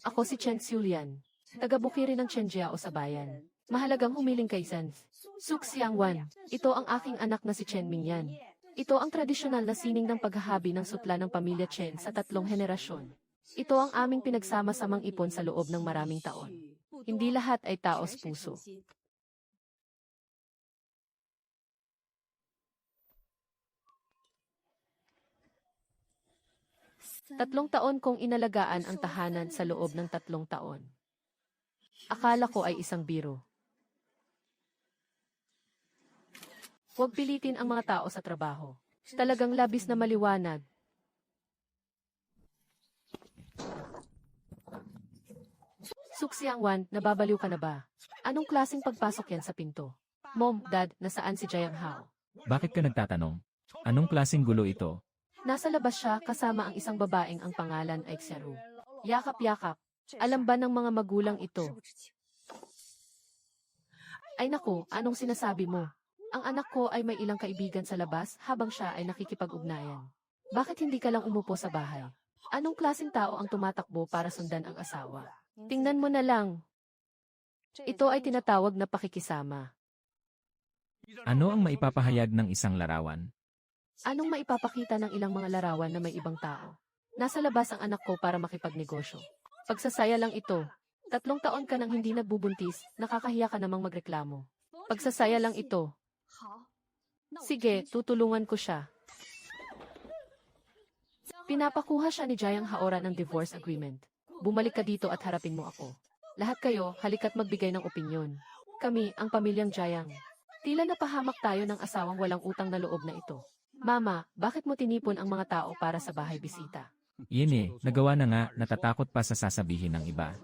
Ako si Chen Xulian, taga-Bukiri ng Chenjiao sa bayan. Mahalagang humiling kay San Suk Xiangwan. Ito ang aking anak na si Chen Mingyan. Ito ang tradisyonal na sining ng paghahabi ng sutla ng pamilya Chen sa 3 henerasyon. Ito ang aming pinagsama-samang ipon sa loob ng maraming taon. Hindi lahat ay taos puso. Tatlong taon kong inalagaan ang tahanan sa loob ng 3 taon. Akala ko ay isang biro. Huwag pilitin ang mga tao sa trabaho. Talagang labis na maliwanag. Suk Xiangwan, nababaliw ka na ba? Anong klaseng pagpasok yan sa pinto? Mom, Dad, nasaan si Jiang Hao? Bakit ka nagtatanong? Anong klaseng gulo ito? Nasa labas siya kasama ang isang babaeng ang pangalan ay Xiaoru. Yakap-yakap. Alam ba ng mga magulang ito? Ay naku, anong sinasabi mo? Ang anak ko ay may ilang kaibigan sa labas habang siya ay nakikipag-ugnayan. Bakit hindi ka lang umupo sa bahay? Anong klaseng tao ang tumatakbo para sundan ang asawa? Tingnan mo na lang. Ito ay tinatawag na pakikisama. Ano ang maipapahayag ng isang larawan? Anong maipapakita ng ilang mga larawan na may ibang tao? Nasa labas ang anak ko para makipagnegosyo. Pagsasaya lang ito. 3 taon ka nang hindi nagbubuntis, nakakahiya ka namang magreklamo. Pagsasaya lang ito. Sige, tutulungan ko siya. Pinapakuha siya ni Jiang Haora ng divorce agreement. Bumalik ka dito at harapin mo ako. Lahat kayo, halika't magbigay ng opinyon. Kami, ang pamilyang Jiang. Tila napahamak tayo ng asawang walang utang na loob na ito. Mama, bakit mo tinipon ang mga tao para sa bahay bisita? Nagawa na nga, natatakot pa sa sasabihin ng iba.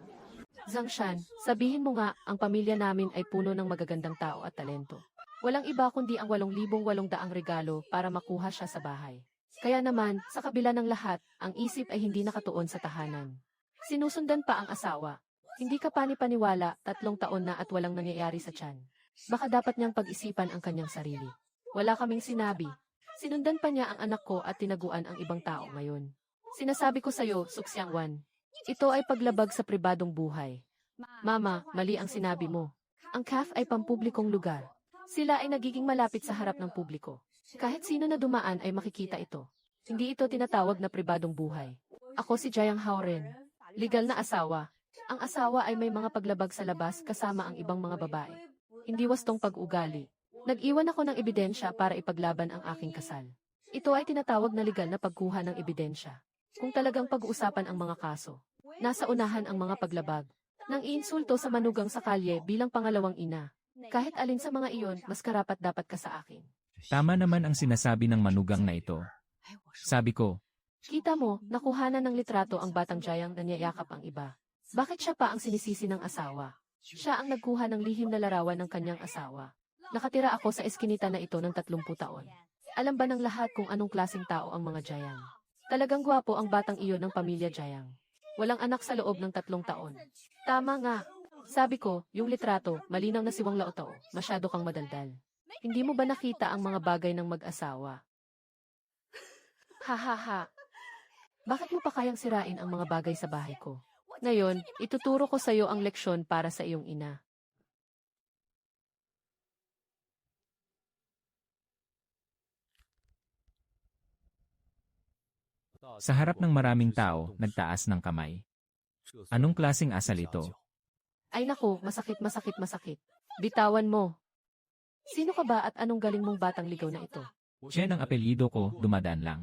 Zhang Shan, sabihin mo nga, ang pamilya namin ay puno ng magagandang tao at talento. Walang iba kundi ang 8,800 regalo para makuha siya sa bahay. Kaya naman, sa kabila ng lahat, ang isip ay hindi nakatuon sa tahanan. Sinusundan pa ang asawa. Hindi ka panipaniwala, 3 taon na at walang nangyayari sa tiyan. Baka dapat niyang pag-isipan ang kanyang sarili. Wala kaming sinabi. Sinundan pa niya ang anak ko at tinaguan ang ibang tao ngayon. Sinasabi ko sa'yo, Suk Xiangwan, ito ay paglabag sa pribadong buhay. Mama, mali ang sinabi mo. Ang CAF ay pampublikong lugar. Sila ay nagiging malapit sa harap ng publiko. Kahit sino na dumaan ay makikita ito. Hindi ito tinatawag na pribadong buhay. Ako si Jiang Hao rin. Legal na asawa. Ang asawa ay may mga paglabag sa labas kasama ang ibang mga babae. Hindi wastong pag-ugali. Nag-iwan ako ng ebidensya para ipaglaban ang aking kasal. Ito ay tinatawag na legal na pagkuha ng ebidensya. Kung talagang pag-uusapan ang mga kaso, nasa unahan ang mga paglabag. Nang iinsulto sa manugang sa kalye bilang pangalawang ina. Kahit alin sa mga iyon, mas karapat dapat ka sa akin. Tama naman ang sinasabi ng manugang na ito. Sabi ko, Kita mo, nakuhanan ng litrato ang batang Jiang na niyayakap ang iba. Bakit siya pa ang sinisisi ng asawa? Siya ang nagkuha ng lihim na larawan ng kanyang asawa. Nakatira ako sa eskinita na ito ng 30 taon. Alam ba ng lahat kung anong klaseng tao ang mga Jiang? Talagang gwapo ang batang iyon ng pamilya Jiang. Walang anak sa loob ng 3 taon. Tama nga. Sabi ko, yung litrato, malinaw na si Wang Laotao, masyado kang madaldal. Hindi mo ba nakita ang mga bagay ng mag-asawa? Ha ha ha. Bakit mo pa kayang sirain ang mga bagay sa bahay ko? Ngayon, ituturo ko sa iyo ang leksyon para sa iyong ina. sa harap ng maraming tao, nagtaas ng kamay. Anong klaseng asal ito? Ay naku, masakit masakit masakit. Bitawan mo. Sino ka ba at anong galing mong batang ligaw na ito? Chen ang apelyido ko, dumadaan lang.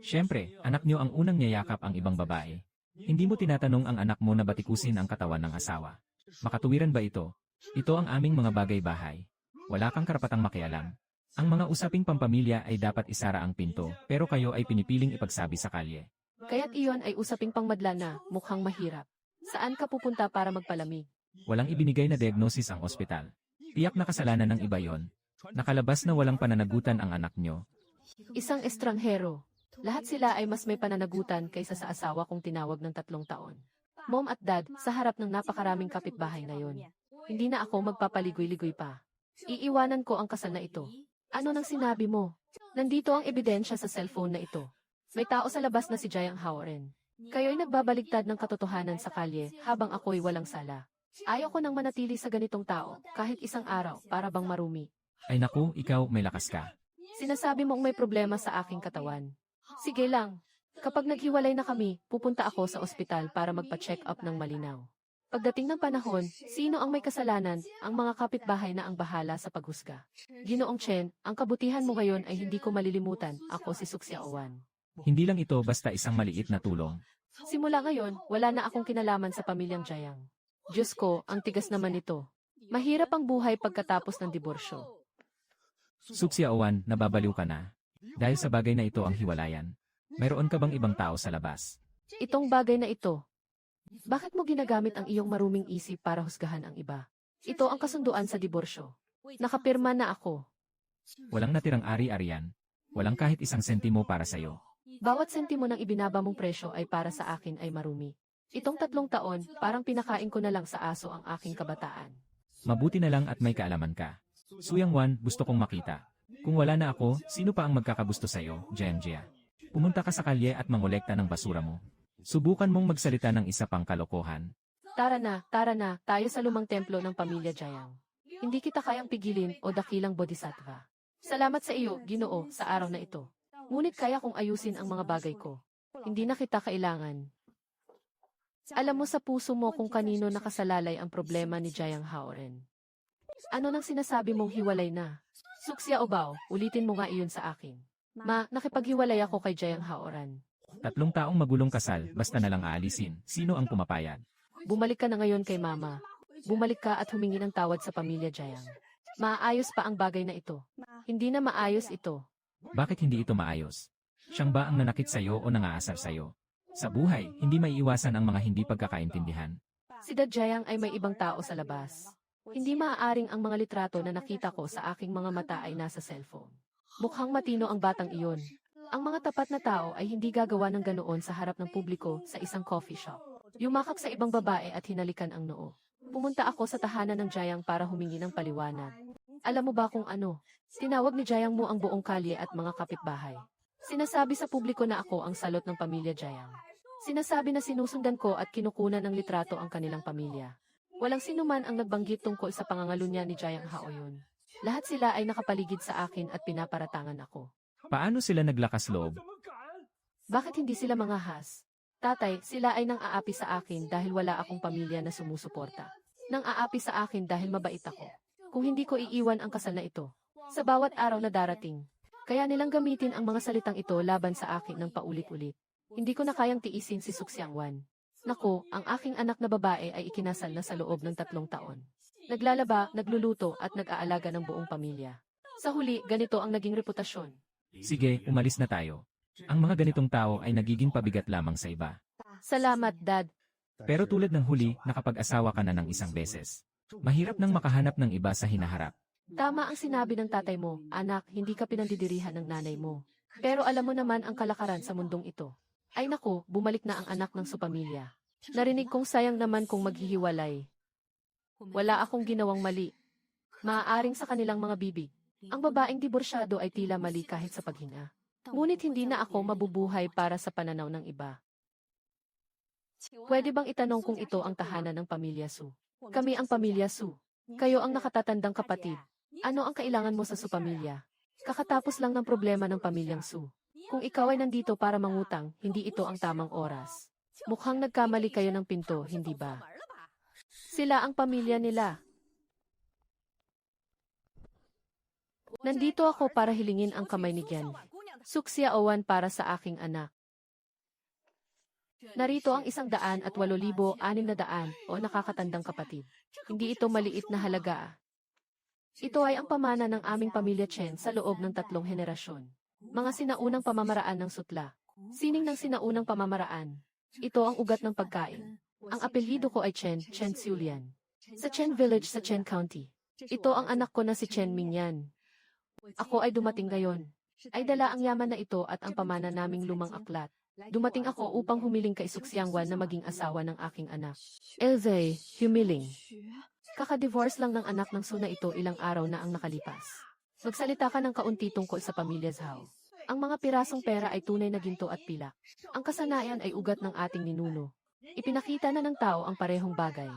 Siyempre, anak niyo ang unang niyayakap ang ibang babae. Hindi mo tinatanong ang anak mo na batikusin ang katawan ng asawa. Makatuwiran ba ito? Ito ang aming mga bagay-bahay. Wala kang karapatang makialam. Ang mga usaping pampamilya ay dapat isara ang pinto, pero kayo ay pinipiling ipagsabi sa kalye. Kaya't iyon ay usaping pangmadla na, mukhang mahirap. Saan ka pupunta para magpalamig? Walang ibinigay na diagnosis ang ospital. Tiyak na kasalanan ng iba yon. Nakalabas na walang pananagutan ang anak nyo. Isang estranghero. Lahat sila ay mas may pananagutan kaysa sa asawa kong tinawag ng 3 taon. Mom at Dad, sa harap ng napakaraming kapitbahay na yon. Hindi na ako magpapaligoy-ligoy pa. Iiwanan ko ang kasal na ito. Ano nang sinabi mo? Nandito ang ebidensya sa cellphone na ito. May tao sa labas na si Jiang Hao rin. Kayo'y nagbabaligtad ng katotohanan sa kalye habang ako'y walang sala. Ayaw ko nang manatili sa ganitong tao kahit isang araw para bang marumi. Ay naku, ikaw may lakas ka. Sinasabi mong may problema sa aking katawan. Sige lang. Kapag naghiwalay na kami, pupunta ako sa ospital para magpa-check up ng malinaw. Pagdating ng panahon, sino ang may kasalanan, ang mga kapitbahay na ang bahala sa paghusga. Ginoong Chen, ang kabutihan mo ngayon ay hindi ko malilimutan, ako si Suxiaowan. Hindi lang ito basta isang maliit na tulong. Simula ngayon, wala na akong kinalaman sa pamilyang Jiang. Diyos ko, ang tigas naman nito. Mahirap ang buhay pagkatapos ng diborsyo. Suxiaowan, nababaliw ka na. Dahil sa bagay na ito ang hiwalayan. Mayroon ka bang ibang tao sa labas? Itong bagay na ito. Bakit mo ginagamit ang iyong maruming isip para husgahan ang iba? Ito ang kasunduan sa diborsyo. Nakapirma na ako. Walang natirang ari-arian. Walang kahit isang sentimo para sa'yo. Bawat sentimo ng ibinaba mong presyo ay para sa akin ay marumi. Itong 3 taon, parang pinakain ko na lang sa aso ang aking kabataan. Mabuti na lang at may kaalaman ka. Suyang Wan, gusto kong makita. Kung wala na ako, sino pa ang magkakagusto sa'yo, Jianjia? Pumunta ka sa kalye at mangolekta ng basura mo. Subukan mong magsalita ng isa pang kalokohan. Tara na, tayo sa lumang templo ng pamilya Jiang. Hindi kita kayang pigilin o dakilang bodhisattva. Salamat sa iyo, Ginoo, sa araw na ito. Ngunit kaya kong ayusin ang mga bagay ko. Hindi na kita kailangan. Alam mo sa puso mo kung kanino nakasalalay ang problema ni Jiang Haoren. Ano nang sinasabi mong hiwalay na? Suksya Obao, ulitin mo nga iyon sa akin. Ma, nakipaghiwalay ako kay Jiang Haoran. 3 taong magulong kasal, basta na lang aalisin. Sino ang pumapayag? Bumalik ka na ngayon kay Mama. Bumalik ka at humingi ng tawad sa pamilya Jiang. Maayos pa ang bagay na ito. Hindi na maayos ito. Bakit hindi ito maayos? Siyang ba ang nanakit sa'yo o nangaasar sa'yo? Sa buhay, hindi maiiwasan ang mga hindi pagkakaintindihan. Si Dad Jiang ay may ibang tao sa labas. Hindi maaaring ang mga litrato na nakita ko sa aking mga mata ay nasa cellphone. Mukhang matino ang batang iyon. Ang mga tapat na tao ay hindi gagawa ng ganoon sa harap ng publiko sa isang coffee shop. Yumakap sa ibang babae at hinalikan ang noo. Pumunta ako sa tahanan ng Jiang para humingi ng paliwanag. Alam mo ba kung ano? Tinawag ni Jiang mo ang buong kalye at mga kapitbahay. Sinasabi sa publiko na ako ang salot ng pamilya Jiang. Sinasabi na sinusundan ko at kinukunan ng litrato ang kanilang pamilya. Walang sinuman ang nagbanggit tungkol sa pangangalunya ni Jiang Haoyun. Lahat sila ay nakapaligid sa akin at pinaparatangan ako. Paano sila naglakas loob? Bakit hindi sila mangahas? Tatay, sila ay nang aapi sa akin dahil wala akong pamilya na sumusuporta. Nang aapi sa akin dahil mabait ako. Kung hindi ko iiwan ang kasal na ito. Sa bawat araw na darating. Kaya nilang gamitin ang mga salitang ito laban sa akin ng paulit-ulit. Hindi ko na kayang tiisin si Suxiangwan. Nako, ang aking anak na babae ay ikinasal na sa loob ng 3 taon. Naglalaba, nagluluto at nag-aalaga ng buong pamilya. Sa huli, ganito ang naging reputasyon. Sige, umalis na tayo. Ang mga ganitong tao ay nagiging pabigat lamang sa iba. Salamat, Dad. Pero tulad ng huli, nakapag-asawa ka na ng isang beses. Mahirap nang makahanap ng iba sa hinaharap. Tama ang sinabi ng tatay mo, anak, hindi ka pinandidirihan ng nanay mo. Pero alam mo naman ang kalakaran sa mundong ito. Ay nako, bumalik na ang anak ng supamilya. Narinig kong sayang naman kung maghihiwalay. Wala akong ginawang mali. Maaaring sa kanilang mga bibig. Ang babaeng diborsyado ay tila mali kahit sa paghinga. Ngunit hindi na ako mabubuhay para sa pananaw ng iba. Pwede bang itanong kung ito ang tahanan ng pamilya Su? Kami ang pamilya Su. Kayo ang nakatatandang kapatid. Ano ang kailangan mo sa supamilya? Kakatapos lang ng problema ng pamilyang Su. Kung ikaw ay nandito para mangutang, hindi ito ang tamang oras. Mukhang nagkamali kayo ng pinto, hindi ba? Sila ang pamilya nila. Nandito ako para hilingin ang kamay ni Gian. Suxiaowan para sa aking anak. Narito ang 108,600 o nakakatandang kapatid. Hindi ito maliit na halaga. Ito ay ang pamana ng aming pamilya Chen sa loob ng 3 henerasyon. Mga sinaunang pamamaraan ng sutla. Sining ng sinaunang pamamaraan. Ito ang ugat ng pagkain. Ang apelyido ko ay Chen, Chen Xiulian. Sa Chen Village sa Chen County. Ito ang anak ko na si Chen Mingyan. Ako ay dumating ngayon. Ay dala ang yaman na ito at ang pamana naming lumang aklat. Dumating ako upang humiling kay Suxiangwan na maging asawa ng aking anak. Elze, humiling. Kaka-divorce lang ng anak ng Su na ito ilang araw na ang nakalipas. Magsalita ka ng kaunti tungkol sa pamilya Zhao. Ang mga pirasong pera ay tunay na ginto at pilak. Ang kasanayan ay ugat ng ating ninuno. Ipinakita na ng tao ang parehong bagay.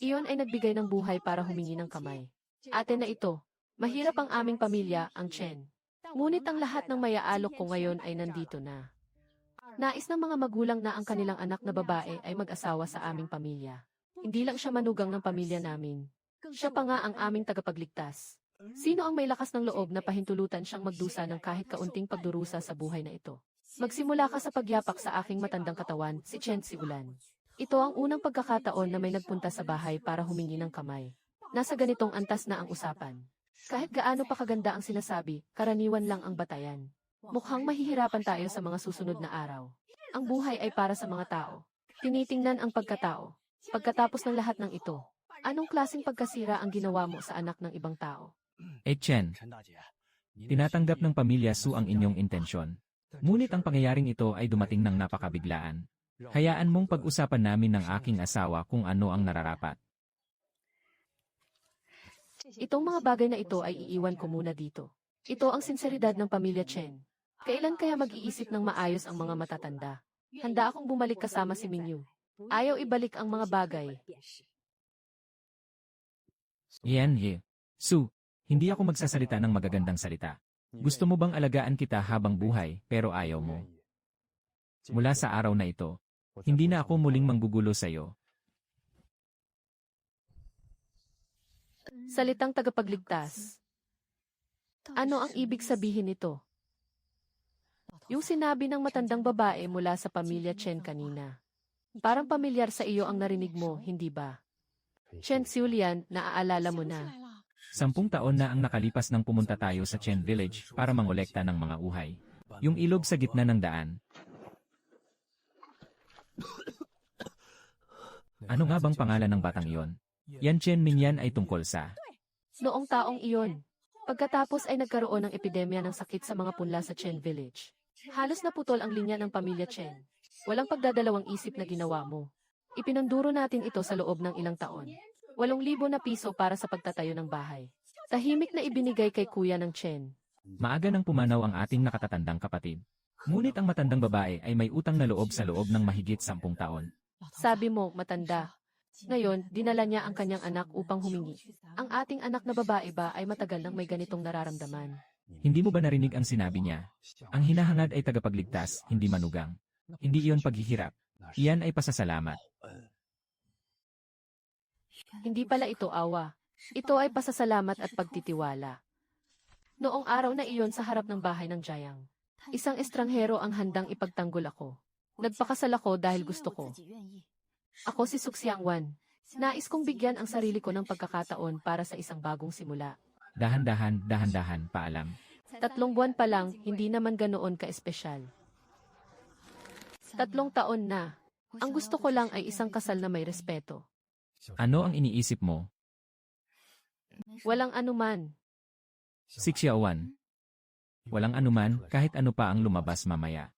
Iyon ay nagbigay ng buhay para humingi ng kamay. Atin na ito. Mahirap ang aming pamilya, ang Chen. Ngunit ang lahat ng mayaalok ko ngayon ay nandito na. Nais ng mga magulang na ang kanilang anak na babae ay mag-asawa sa aming pamilya. Hindi lang siya manugang ng pamilya namin. Siya pa nga ang aming tagapagligtas. Sino ang may lakas ng loob na pahintulutan siyang magdusa ng kahit kaunting pagdurusa sa buhay na ito? Magsimula ka sa pagyapak sa aking matandang katawan, si Chen Siulan. Ito ang unang pagkakataon na may nagpunta sa bahay para humingi ng kamay. Nasa ganitong antas na ang usapan. Kahit gaano pa kaganda ang sinasabi, karaniwan lang ang batayan. Mukhang mahihirapan tayo sa mga susunod na araw. Ang buhay ay para sa mga tao. Tinitingnan ang pagkatao. Pagkatapos ng lahat ng ito, anong klaseng pagkasira ang ginawa mo sa anak ng ibang tao? Chen, tinatanggap ng pamilya Su ang inyong intensyon. Ngunit ang pangyayaring ito ay dumating ng napakabiglaan. Hayaan mong pag-usapan namin ng aking asawa kung ano ang nararapat. Itong mga bagay na ito ay iiwan ko muna dito. Ito ang sinseridad ng pamilya Chen. Kailan kaya mag-iisip ng maayos ang mga matatanda? Handa akong bumalik kasama si Mingyu. Ayaw ibalik ang mga bagay. Yan ye. Su, hindi ako magsasalita ng magagandang salita. Gusto mo bang alagaan kita habang buhay pero ayaw mo? Mula sa araw na ito, hindi na ako muling manggugulo sa iyo. Salitang tagapagligtas. Ano ang ibig sabihin nito? Yung sinabi ng matandang babae mula sa pamilya Chen kanina. Parang pamilyar sa iyo ang narinig mo, hindi ba? Chen Siulian, naaalala mo na. 10 taon na ang nakalipas nang pumunta tayo sa Chen Village para mangolekta ng mga uhay. Yung ilog sa gitna ng daan. Ano nga bang pangalan ng batang iyon? Yan Chen Minyan ay tungkol sa... Noong taong iyon, pagkatapos ay nagkaroon ng epidemya ng sakit sa mga punla sa Chen Village. Halos naputol ang linya ng pamilya Chen. Walang pagdadalawang isip na ginawa mo. Ipinanduro natin ito sa loob ng ilang taon. 8,000 na piso para sa pagtatayo ng bahay. Tahimik na ibinigay kay kuya ng Chen. Maaga nang pumanaw ang ating nakatatandang kapatid. Ngunit ang matandang babae ay may utang na loob sa loob ng mahigit 10 taon. Sabi mo, matanda. Ngayon, dinala niya ang kanyang anak upang humingi. Ang ating anak na babae ba ay matagal nang may ganitong nararamdaman? Hindi mo ba narinig ang sinabi niya? Ang hinahangad ay tagapagligtas, hindi manugang. Hindi iyon paghihirap. Iyan ay pasasalamat. Hindi pala ito awa. Ito ay pasasalamat at pagtitiwala. Noong araw na iyon sa harap ng bahay ng Jiang, isang estranghero ang handang ipagtanggol ako. Nagpakasal ako dahil gusto ko. Ako si Suxiangwan. Nais kong bigyan ang sarili ko ng pagkakataon para sa isang bagong simula. Dahan-dahan, dahan-dahan, paalam. 3 buwan pa lang, hindi naman ganoon ka-espesyal. 3 taon na. Ang gusto ko lang ay isang kasal na may respeto. Ano ang iniisip mo? Walang anuman. Si Xiaowan. Walang anuman, kahit ano pa ang lumabas mamaya.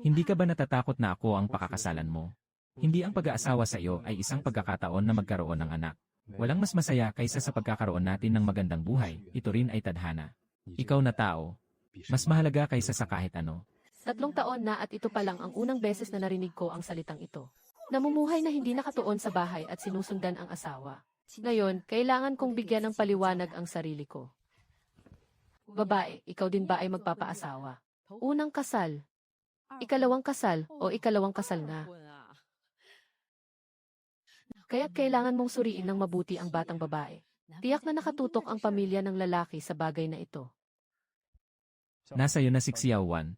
Hindi ka ba natatakot na ako ang pakakasalan mo? Hindi ang pag-aasawa sa iyo ay isang pagkakataon na magkaroon ng anak. Walang mas masaya kaysa sa pagkakaroon natin ng magandang buhay, ito rin ay tadhana. Ikaw na tao, mas mahalaga kaysa sa kahit ano. 3 taon na at ito pa lang ang unang beses na narinig ko ang salitang ito. Namumuhay na hindi nakatuon sa bahay at sinusundan ang asawa. Ngayon, kailangan kong bigyan ng paliwanag ang sarili ko. Babae, ikaw din ba ay magpapaasawa? Unang kasal, ikalawang kasal o ikalawang kasal na? Kaya kailangan mong suriin ng mabuti ang batang babae. Tiyak na nakatutok ang pamilya ng lalaki sa bagay na ito. Nasa iyo na si Xiaowan.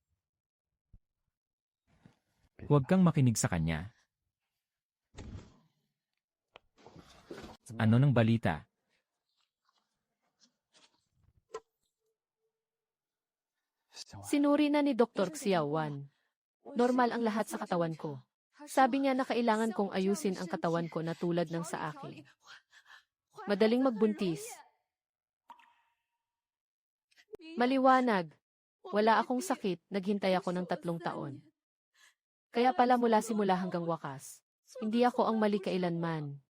Huwag kang makinig sa kanya. Ano ng balita? Sinuri na ni Dr. Xiaowan. Normal ang lahat sa katawan ko. Sabi niya na kailangan kong ayusin ang katawan ko na tulad ng sa akin. Madaling magbuntis. Maliwanag. Wala akong sakit, naghintay ako ng 3 taon. Kaya pala mula simula hanggang wakas. Hindi ako ang mali kailanman.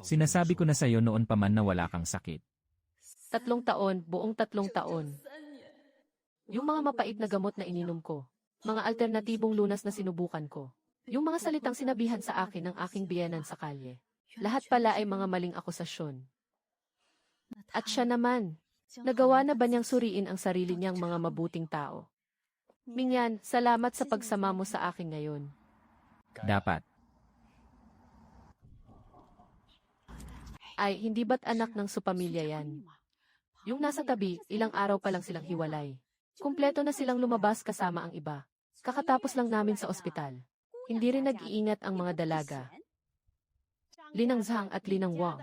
Sinasabi ko na sa iyo noon pa man na wala kang sakit. 3 taon, buong 3 taon. Yung mga mapait na gamot na ininom ko. Mga alternatibong lunas na sinubukan ko. Yung mga salitang sinabihan sa akin ng aking biyenan sa kalye. Lahat pala ay mga maling akusasyon. At siya naman, nagawa na ba niyang suriin ang sarili niyang mga mabuting tao? Mingyan, salamat sa pagsama mo sa akin ngayon. Dapat. Ay, hindi ba't anak ng supamilya yan? Yung nasa tabi, ilang araw pa lang silang hiwalay. Kumpleto na silang lumabas kasama ang iba. Kakatapos lang namin sa ospital. Hindi rin nag-iingat ang mga dalaga. Linang Zhang at Linang Wang.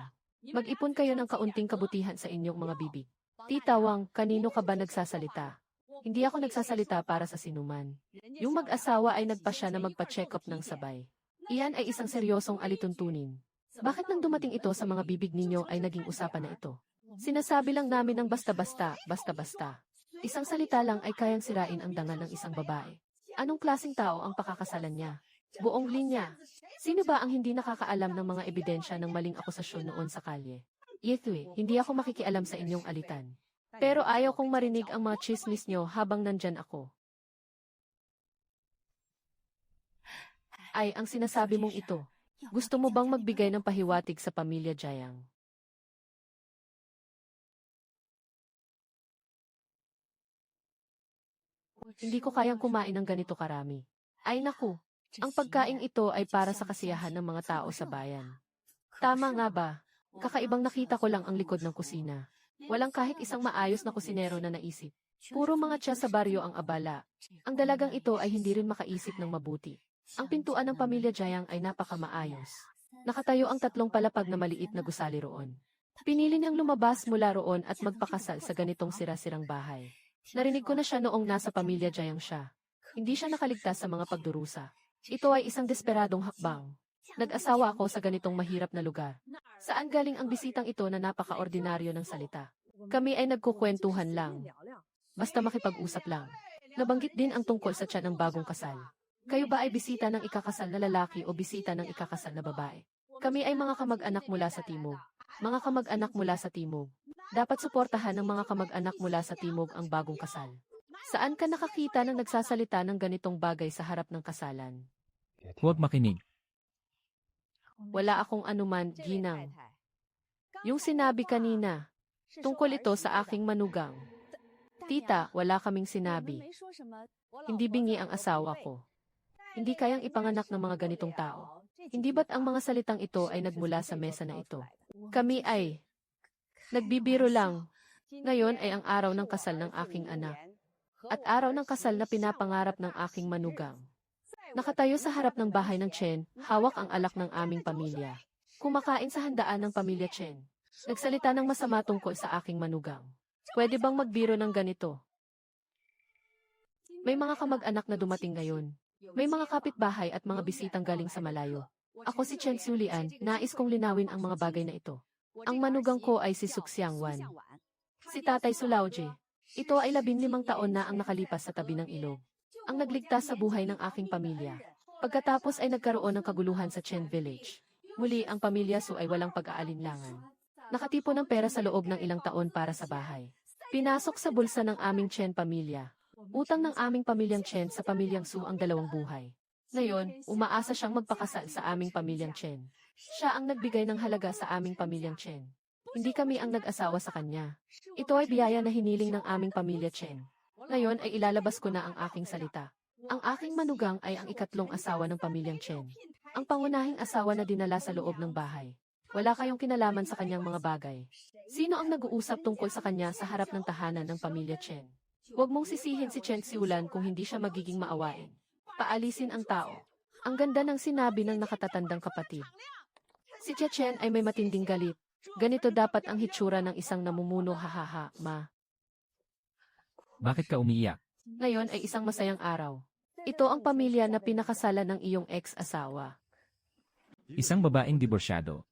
Mag-ipon kayo ng kaunting kabutihan sa inyong mga bibig. Tita Wang, kanino ka ba nagsasalita? Hindi ako nagsasalita para sa sinuman. Yung mag-asawa ay nagpasya na magpa-check up ng sabay. Iyan ay isang seryosong alituntunin. Bakit nang dumating ito sa mga bibig ninyo ay naging usapan na ito? Sinasabi lang namin ng basta-basta, basta-basta. Isang salita lang ay kayang sirain ang dangal ng isang babae. Anong klaseng tao ang pakakasalan niya? Buong linya. Sino ba ang hindi nakakaalam ng mga ebidensya ng maling akusasyon noon sa kalye? Yetui, hindi ako makikialam sa inyong alitan. Pero ayaw kong marinig ang mga chismis nyo habang nandyan ako. Ay, ang sinasabi mong ito. Gusto mo bang magbigay ng pahiwatig sa pamilya Jiang? Hindi ko kayang kumain ng ganito karami. Ay naku, ang pagkaing ito ay para sa kasiyahan ng mga tao sa bayan. Tama nga ba? Kakaibang nakita ko lang ang likod ng kusina. Walang kahit isang maayos na kusinero na naisip. Puro mga tiya sa baryo ang abala. Ang dalagang ito ay hindi rin makaisip ng mabuti. Ang pintuan ng pamilya Jiang ay napakamaayos. Nakatayo ang 3 palapag na maliit na gusali roon. Pinili niyang lumabas mula roon at magpakasal sa ganitong sira-sirang bahay. Narinig ko na siya noong nasa pamilya Jiang siya. Hindi siya nakaligtas sa mga pagdurusa. Ito ay isang desperadong hakbang. Nag-asawa ako sa ganitong mahirap na lugar. Saan galing ang bisitang ito na napaka-ordinaryo ng salita? Kami ay nagkukwentuhan lang. Basta makipag-usap lang. Nabanggit din ang tungkol sa tiyan ng bagong kasal. Kayo ba ay bisita ng ikakasal na lalaki o bisita ng ikakasal na babae? Kami ay mga kamag-anak mula sa timog. Mga kamag-anak mula sa timog. Dapat suportahan ng mga kamag-anak mula sa timog ang bagong kasal. Saan ka nakakita ng nagsasalita ng ganitong bagay sa harap ng kasalan? Huwag makinig. Wala akong anuman, ginang. Yung sinabi kanina, tungkol ito sa aking manugang. Tita, wala kaming sinabi. Hindi bingi ang asawa ko. Hindi kayang ipanganak ng mga ganitong tao. Hindi ba't ang mga salitang ito ay nagmula sa mesa na ito? Kami ay nagbibiro lang. Ngayon ay ang araw ng kasal ng aking anak. At araw ng kasal na pinapangarap ng aking manugang. Nakatayo sa harap ng bahay ng Chen, hawak ang alak ng aming pamilya. Kumakain sa handaan ng pamilya Chen. Nagsalita ng masama tungkol sa aking manugang. Pwede bang magbiro ng ganito? May mga kamag-anak na dumating ngayon. May mga kapitbahay at mga bisitang galing sa malayo. Ako si Chen Xulian, nais kong linawin ang mga bagay na ito. Ang manugang ko ay si Suk Xiangwan. Si Tatay Sulaoje. Ito ay 15 taon na ang nakalipas sa tabi ng ilog. Ang nagligtas sa buhay ng aking pamilya. Pagkatapos ay nagkaroon ng kaguluhan sa Chen Village. Muli, ang pamilya Su ay walang pag-aalinlangan. Nakatipon ng pera sa loob ng ilang taon para sa bahay. Pinasok sa bulsa ng aming Chen pamilya. Utang ng aming pamilyang Chen sa pamilyang Su ang 2 buhay. Ngayon, umaasa siyang magpakasal sa aming pamilyang Chen. Siya ang nagbigay ng halaga sa aming pamilyang Chen. Hindi kami ang nag-asawa sa kanya. Ito ay biyaya na hiniling ng aming pamilya Chen. Ngayon ay ilalabas ko na ang aking salita. Ang aking manugang ay ang ikatlong asawa ng pamilyang Chen. Ang pangunahing asawa na dinala sa loob ng bahay. Wala kayong kinalaman sa kanyang mga bagay. Sino ang nag-uusap tungkol sa kanya sa harap ng tahanan ng pamilya Chen? Huwag mong sisihin si Chen Xiulan kung hindi siya magiging maawain. Paalisin ang tao. Ang ganda ng sinabi ng nakatatandang kapatid. Si Tia Chen ay may matinding galit. Ganito dapat ang hitsura ng isang namumuno, hahaha, ma. Bakit ka umiiyak? Ngayon ay isang masayang araw. Ito ang pamilya na pinakasalan ng iyong ex-asawa. Isang babaeng diborsyado.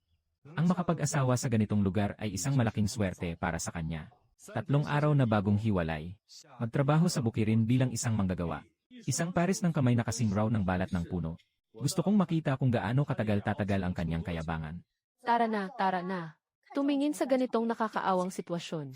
Ang makapag-asawa sa ganitong lugar ay isang malaking swerte para sa kanya. 3 araw na bagong hiwalay. Magtrabaho sa bukirin bilang isang manggagawa. Isang pares ng kamay na kasing raw ng balat ng puno. Gusto kong makita kung gaano katagal tatagal ang kanyang kayabangan. Tara na, tara na. tumingin sa ganitong nakakaawang sitwasyon.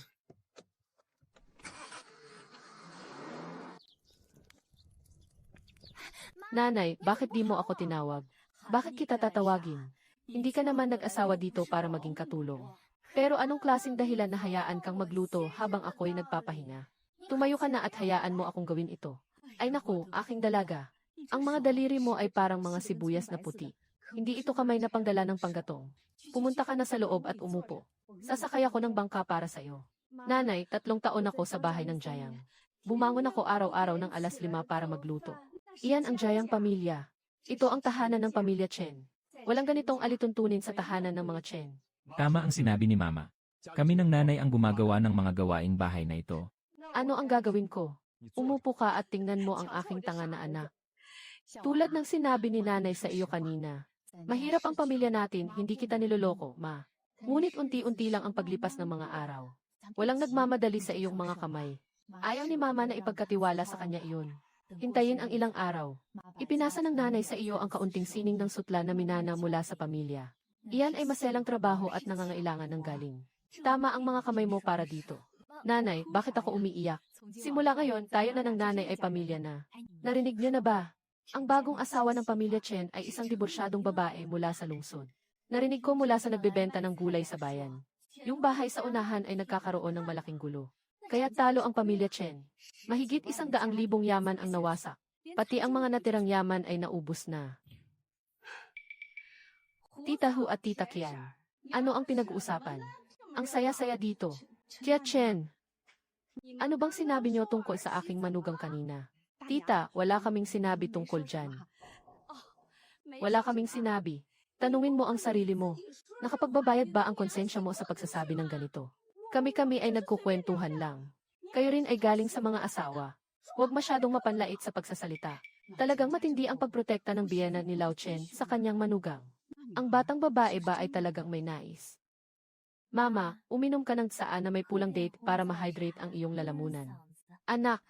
Nanay, bakit di mo ako tinawag? Bakit kita tatawagin? Hindi ka naman nag-asawa dito para maging katulong. Pero anong klaseng dahilan na hayaan kang magluto habang ako'y nagpapahinga? Tumayo ka na at hayaan mo akong gawin ito. Ay naku, aking dalaga. Ang mga daliri mo ay parang mga sibuyas na puti. Hindi ito kamay na pangdala ng panggatong. Pumunta ka na sa loob at umupo. Sasakay ako ng bangka para sa'yo. Nanay, 3 taon ako sa bahay ng Jayang. Bumangon ako araw-araw ng 5:00 para magluto. Iyan ang Jayang pamilya. Ito ang tahanan ng pamilya Chen. Walang ganitong alituntunin sa tahanan ng mga Chen. Tama ang sinabi ni Mama. Kami ng nanay ang gumagawa ng mga gawaing bahay na ito. Ano ang gagawin ko? Umupo ka at tingnan mo ang aking tanga na anak. Tulad ng sinabi ni nanay sa iyo kanina. Mahirap ang pamilya natin, hindi kita niloloko, ma. Ngunit unti-unti lang ang paglipas ng mga araw. Walang nagmamadali sa iyong mga kamay. Ayaw ni mama na ipagkatiwala sa kanya iyon. Hintayin ang ilang araw. Ipinasa ng nanay sa iyo ang kaunting sining ng sutla na minana mula sa pamilya. Iyan ay maselang trabaho at nangangailangan ng galing. Tama ang mga kamay mo para dito. Nanay, bakit ako umiiyak? Simula ngayon, tayo na ng nanay ay pamilya na. Narinig niyo na ba? Ang bagong asawa ng pamilya Chen ay isang diborsyadong babae mula sa lungsod. Narinig ko mula sa nagbebenta ng gulay sa bayan. Yung bahay sa unahan ay nagkakaroon ng malaking gulo. Kaya talo ang pamilya Chen. Mahigit 100,000 yaman ang nawasak. Pati ang mga natirang yaman ay naubos na. Tita Hu at Tita Kian. Ano ang pinag-uusapan? Ang saya-saya dito. Tia Chen, ano bang sinabi niyo tungkol sa aking manugang kanina? Tita, wala kaming sinabi tungkol dyan. Wala kaming sinabi. Tanungin mo ang sarili mo. Nakapagbabayad ba ang konsensya mo sa pagsasabi ng ganito? Kami-kami ay nagkukwentuhan lang. Kayo rin ay galing sa mga asawa. Huwag masyadong mapanlait sa pagsasalita. Talagang matindi ang pagprotekta ng biyena ni Lao Chen sa kanyang manugang. Ang batang babae ba ay talagang may nais? Mama, uminom ka ng tsaa na may pulang date para ma-hydrate ang iyong lalamunan. Anak,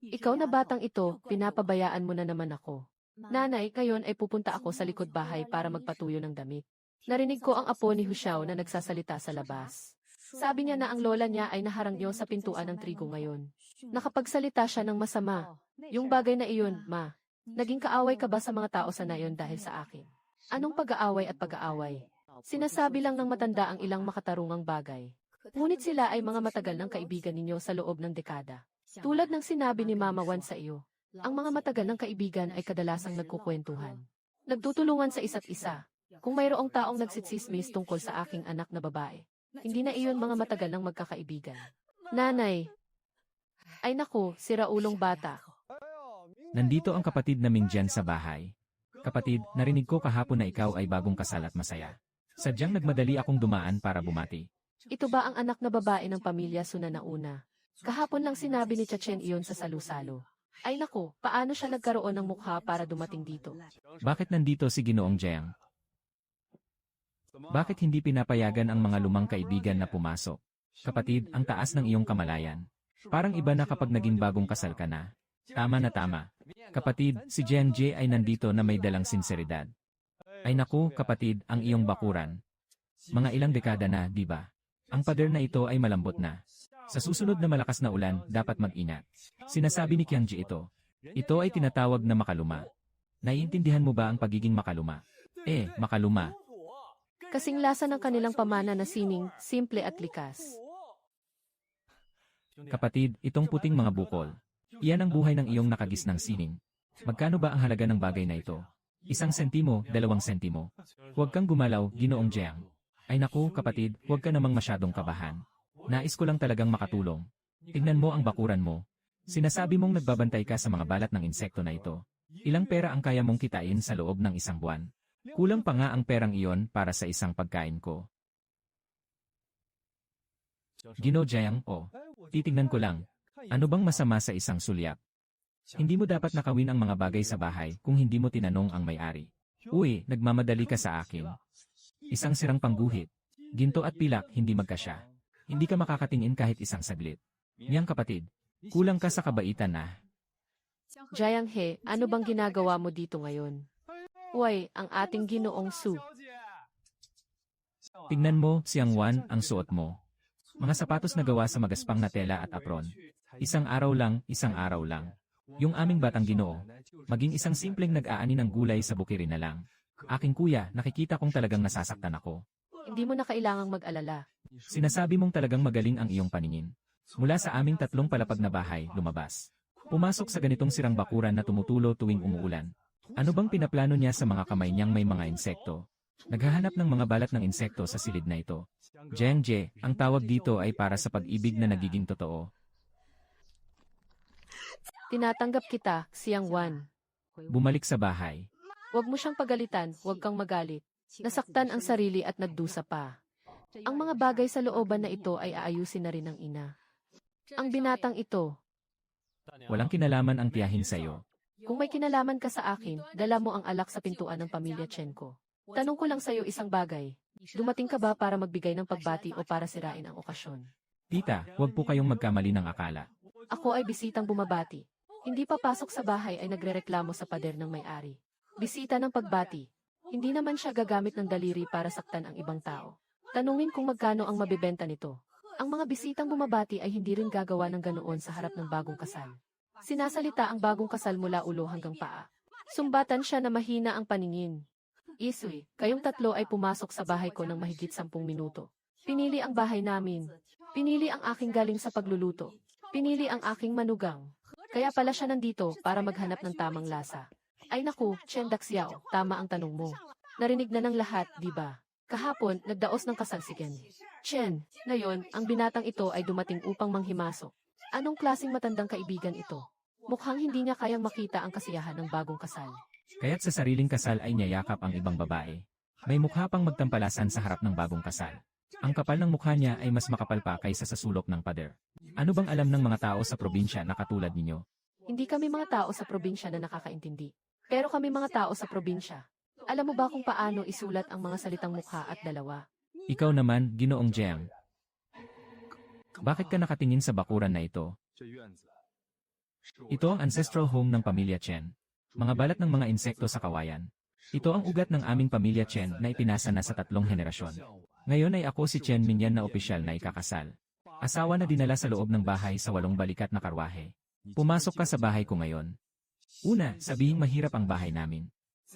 ikaw na batang ito, pinapabayaan mo na naman ako. Nanay, ngayon ay pupunta ako sa likod bahay para magpatuyo ng damit. Narinig ko ang apo ni Huxiao na nagsasalita sa labas. Sabi niya na ang lola niya ay naharang niyo sa pintuan ng trigo ngayon. Nakapagsalita siya ng masama. Yung bagay na iyon, ma. Naging kaaway ka ba sa mga tao sa nayon dahil sa akin? Anong pag-aaway at pag-aaway? Sinasabi lang ng matanda ang ilang makatarungang bagay. Ngunit sila ay mga matagal ng kaibigan ninyo sa loob ng dekada. Tulad ng sinabi ni Mama Wan sa iyo, ang mga matagal ng kaibigan ay kadalasang nagkukwentuhan. Nagtutulungan sa isa't isa. Kung mayroong taong nagsitsismis tungkol sa aking anak na babae, hindi na iyon mga matagal ng magkakaibigan. Nanay, ay naku, siraulong bata. Nandito ang kapatid naming dyan sa bahay. Kapatid, narinig ko kahapon na ikaw ay bagong kasal at masaya. Sadyang nagmadali akong dumaan para bumati. Ito ba ang anak na babae ng pamilya Suna na una? Kahapon lang sinabi ni Chachen iyon sa salu-salo. Ay naku, paano siya nagkaroon ng mukha para dumating dito? Bakit nandito si Ginoong Jiang? Bakit hindi pinapayagan ang mga lumang kaibigan na pumasok? Kapatid, ang taas ng iyong kamalayan. Parang iba na kapag naging bagong kasal ka na. Tama na tama. Kapatid, si Jiang Jie ay nandito na may dalang sinseridad. Ay naku, kapatid, ang iyong bakuran. Mga ilang dekada na, di ba? Ang pader na ito ay malambot na. Sa susunod na malakas na ulan, dapat mag-ingat. Sinasabi ni Qiang Ji ito. Ito ay tinatawag na makaluma. Naiintindihan mo ba ang pagiging makaluma? Makaluma. Kasing lasa ng kanilang pamana na sining, simple at likas. Kapatid, itong puting mga bukol. Iyan ang buhay ng iyong nakagisnang sining. Magkano ba ang halaga ng bagay na ito? 1 sentimo, 2 sentimo. Huwag kang gumalaw, Ginoong Jiang. Ay naku, kapatid, huwag ka namang masyadong kabahan. Nais ko lang talagang makatulong. Tignan mo ang bakuran mo. Sinasabi mong nagbabantay ka sa mga balat ng insekto na ito. Ilang pera ang kaya mong kitain sa loob ng 1 buwan? Kulang pa nga ang perang iyon para sa isang pagkain ko. Gino Jiang, titignan ko lang. Ano bang masama sa isang sulyap? Hindi mo dapat nakawin ang mga bagay sa bahay kung hindi mo tinanong ang may-ari. Uy, nagmamadali ka sa akin. Isang sirang pangguhit. Ginto at pilak hindi magkasya. Hindi ka makakatingin kahit isang saglit. Niyang kapatid, kulang ka sa kabaitan na. Jiang He, ano bang ginagawa mo dito ngayon? Uy, ang ating Ginoong Su. Tignan mo, Siang Wan, ang suot mo. Mga sapatos na gawa sa magaspang na tela at apron. Isang araw lang, isang araw lang. Yung aming batang Ginoo, maging isang simpleng nag-aani ng gulay sa bukirin na lang. Aking kuya, nakikita kong talagang nasasaktan ako. Hindi mo na kailangang mag-alala. Sinasabi mong talagang magaling ang iyong paningin. Mula sa aming 3 palapag na bahay, lumabas. Pumasok sa ganitong sirang bakuran na tumutulo tuwing umuulan. Ano bang pinaplano niya sa mga kamay niyang may mga insekto? Naghahanap ng mga balat ng insekto sa silid na ito. Jiang Jie, ang tawag dito ay para sa pag-ibig na nagiging totoo. Tinatanggap kita, Siang Wan. Bumalik sa bahay. Huwag mo siyang pagalitan, huwag kang magalit. Nasaktan ang sarili at nagdusa pa. Ang mga bagay sa looban na ito ay aayusin na rin ng ina. Ang binatang ito, Walang kinalaman ang tiyahin sa'yo. kung may kinalaman ka sa akin, dala mo ang alak sa pintuan ng pamilya Chen ko. Tanong ko lang sa'yo isang bagay. Dumating ka ba para magbigay ng pagbati o para sirain ang okasyon? Tita, huwag po kayong magkamali ng akala. Ako ay bisitang bumabati. Hindi papasok sa bahay ay nagrereklamo sa pader ng may-ari. Bisita ng pagbati. Hindi naman siya gagamit ng daliri para saktan ang ibang tao. Tanungin kung magkano ang mabibenta nito. Ang mga bisitang bumabati ay hindi rin gagawa ng ganoon sa harap ng bagong kasal. Sinasalita ang bagong kasal mula ulo hanggang paa. Sumbatan siya na mahina ang paningin. Isui, kayong tatlo ay pumasok sa bahay ko ng mahigit 10 minuto. Pinili ang bahay namin. Pinili ang aking galing sa pagluluto. Pinili ang aking manugang. Kaya pala siya nandito para maghanap ng tamang lasa. Ay naku, Chen Daxiao, tama ang tanong mo. Narinig na ng lahat, di ba? Kahapon, nagdaos ng kasal si Ken. Chen, ngayon, ang binatang ito ay dumating upang manghimasok. Anong klaseng matandang kaibigan ito? Mukhang hindi niya kayang makita ang kasiyahan ng bagong kasal. Kaya't sa sariling kasal ay niyayakap ang ibang babae. May mukha pang magtampalasan sa harap ng bagong kasal. Ang kapal ng mukha niya ay mas makapal pa kaysa sa sulok ng pader. Ano bang alam ng mga tao sa probinsya na katulad ninyo? Hindi kami mga tao sa probinsya na nakakaintindi. Pero kami mga tao sa probinsya. Alam mo ba kung paano isulat ang mga salitang mukha at dalawa? Ikaw naman, Ginoong Jiang. Bakit ka nakatingin sa bakuran na ito? Ito ang ancestral home ng pamilya Chen. Mga balat ng mga insekto sa kawayan. Ito ang ugat ng aming pamilya Chen na ipinasa na sa 3 henerasyon. Ngayon ay ako si Chen Minyan na opisyal na ikakasal. Asawa na dinala sa loob ng bahay sa 8 balikat na karwahe. Pumasok ka sa bahay ko ngayon. Una, sabihin mahirap ang bahay namin.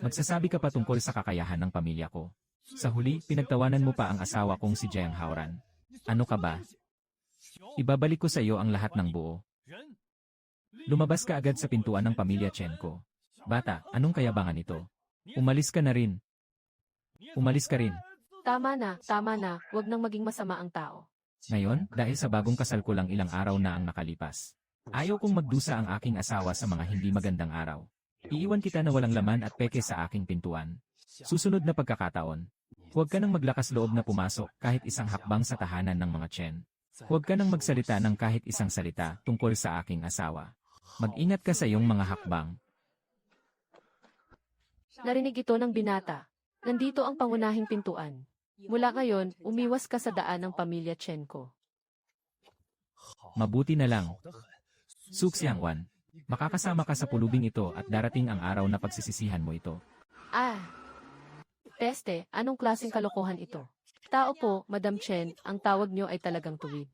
Magsasabi ka pa tungkol sa kakayahan ng pamilya ko. Sa huli, pinagtawanan mo pa ang asawa kong si Jiang Haoran. Ano ka ba? Ibabalik ko sa iyo ang lahat ng buo. Lumabas ka agad sa pintuan ng pamilya Chen ko. Bata, anong kayabangan ito? Umalis ka na rin. Umalis ka rin. Tama na, huwag nang maging masama ang tao. Ngayon, dahil sa bagong kasal ko lang ilang araw na ang nakalipas. Ayaw kong magdusa ang aking asawa sa mga hindi magandang araw. Iiwan kita na walang laman at peke sa aking pintuan. Susunod na pagkakataon. Huwag ka nang maglakas loob na pumasok kahit isang hakbang sa tahanan ng mga Chen. Huwag ka nang magsalita ng kahit isang salita tungkol sa aking asawa. Mag-ingat ka sa iyong mga hakbang. Narinig ito ng binata. Nandito ang pangunahing pintuan. Mula ngayon, umiwas ka sa daan ng pamilya Chen ko. Mabuti na lang. Su Xiangwan, makakasama ka sa pulubing ito at darating ang araw na pagsisisihan mo ito. Ah! Peste, anong klaseng kalokohan ito? Tao po, Madam Chen, ang tawag niyo ay talagang tuwid.